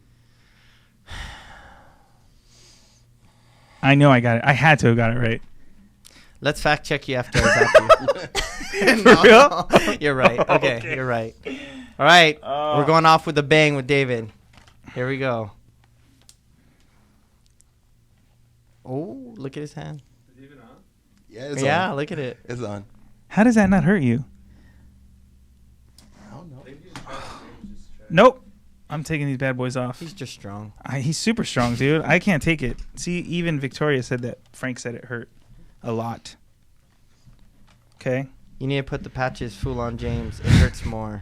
I know I got it. I had to have got it right. Let's fact check you after I zap you. For real? You're right. Okay, Okay. you're right. All right, we're going off with a bang with David. Here we go. Oh, look at his hand. Yeah, it's Yeah, on. look at it. It's on. How does that not hurt you? I don't know. Nope. I'm taking these bad boys off. He's just strong. He's super strong, dude. I can't take it. See, even Victoria said that. Frank said it hurt a lot. Okay. You need to put the patches full on James. It hurts more.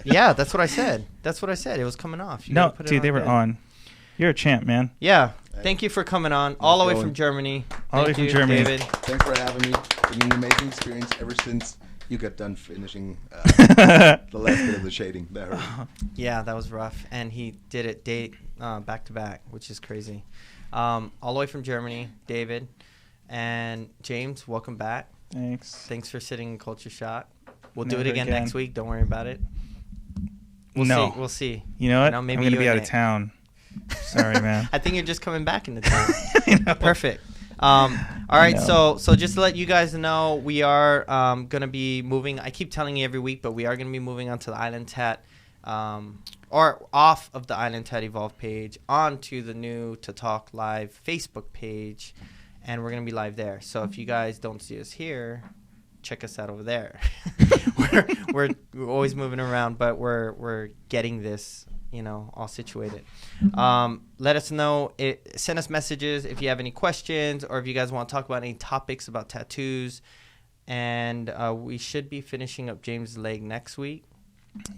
Yeah, that's what I said. That's what I said. It was coming off. You No, gotta put it dude, they were good. on. You're a champ, man. Yeah. Thank you for coming on, all the way from Germany. All the way Thank from you, Germany. David. Thanks for having me. It's been an amazing experience ever since you got done finishing the last bit of the shading there. Yeah, that was rough, and he did it back to back, which is crazy. All the way from Germany, David and James. Welcome back. Thanks. Thanks for sitting in Culture Shock. We'll do Never it again again. next week. Don't worry about it. We'll No. see. We'll see. You know what? No, maybe I'm going to you be and out of Nick. town. Sorry, man. I think you're just coming back into town. I know. Perfect. All right, know. so just to let you guys know, we are going to be moving. I keep telling you every week, but we are going to be moving onto the IslandTAT, or off of the IslandTAT Evolve page onto the new TATtalk Live Facebook page, and we're going to be live there. So if you guys don't see us here, check us out over there. we're always moving around, but we're getting this, all situated. Let us know. Send us messages if you have any questions, or if you guys want to talk about any topics about tattoos. And we should be finishing up James' leg next week.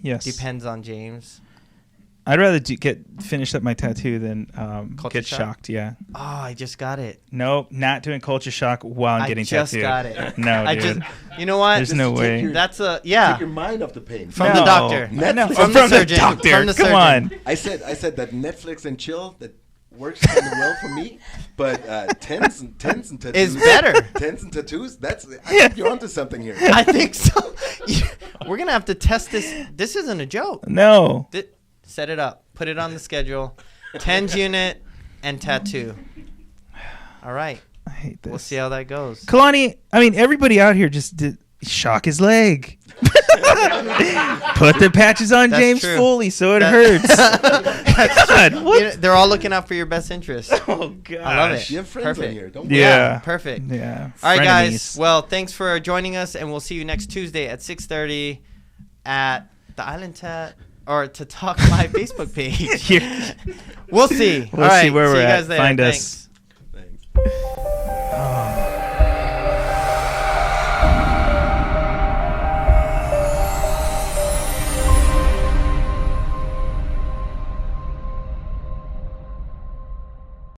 Yes. Depends on James. I'd rather get finished up my tattoo than Culture get shock? shocked. Yeah. Oh, I just got it. Nope, not doing culture shock while I'm getting I just tattooed. got it. No, dude. You know what? There's no Just way. take That's Take yeah. your mind off the pain. From the doctor. No, no, From the from surgeon. the doctor. From the Come surgeon. on. I said that Netflix and chill that works kind of well for me, but tens and tattoos Is better. Tens and tattoos. I think you're onto something here. I think so. We're gonna have to test this. This isn't a joke. No. Set it up. Put it on the schedule. TENS unit and tattoo. All right. I hate this. We'll see how that goes. Kalani, I mean, everybody out here just did shock his leg. Put the patches on That's James true. Foley so it That- hurts. God, what? They're all looking out for your best interest. Oh, God. I love it. You have friends Perfect. on here. Don't worry. Yeah. Perfect. Yeah. All right, guys. Frenemies. Well, thanks for joining us, and we'll see you next Tuesday at 6:30 at the IslandTAT or TATtalk Live Facebook page. Here. We'll see. We'll All right. see where see we're you at. guys later. Find Thanks. us.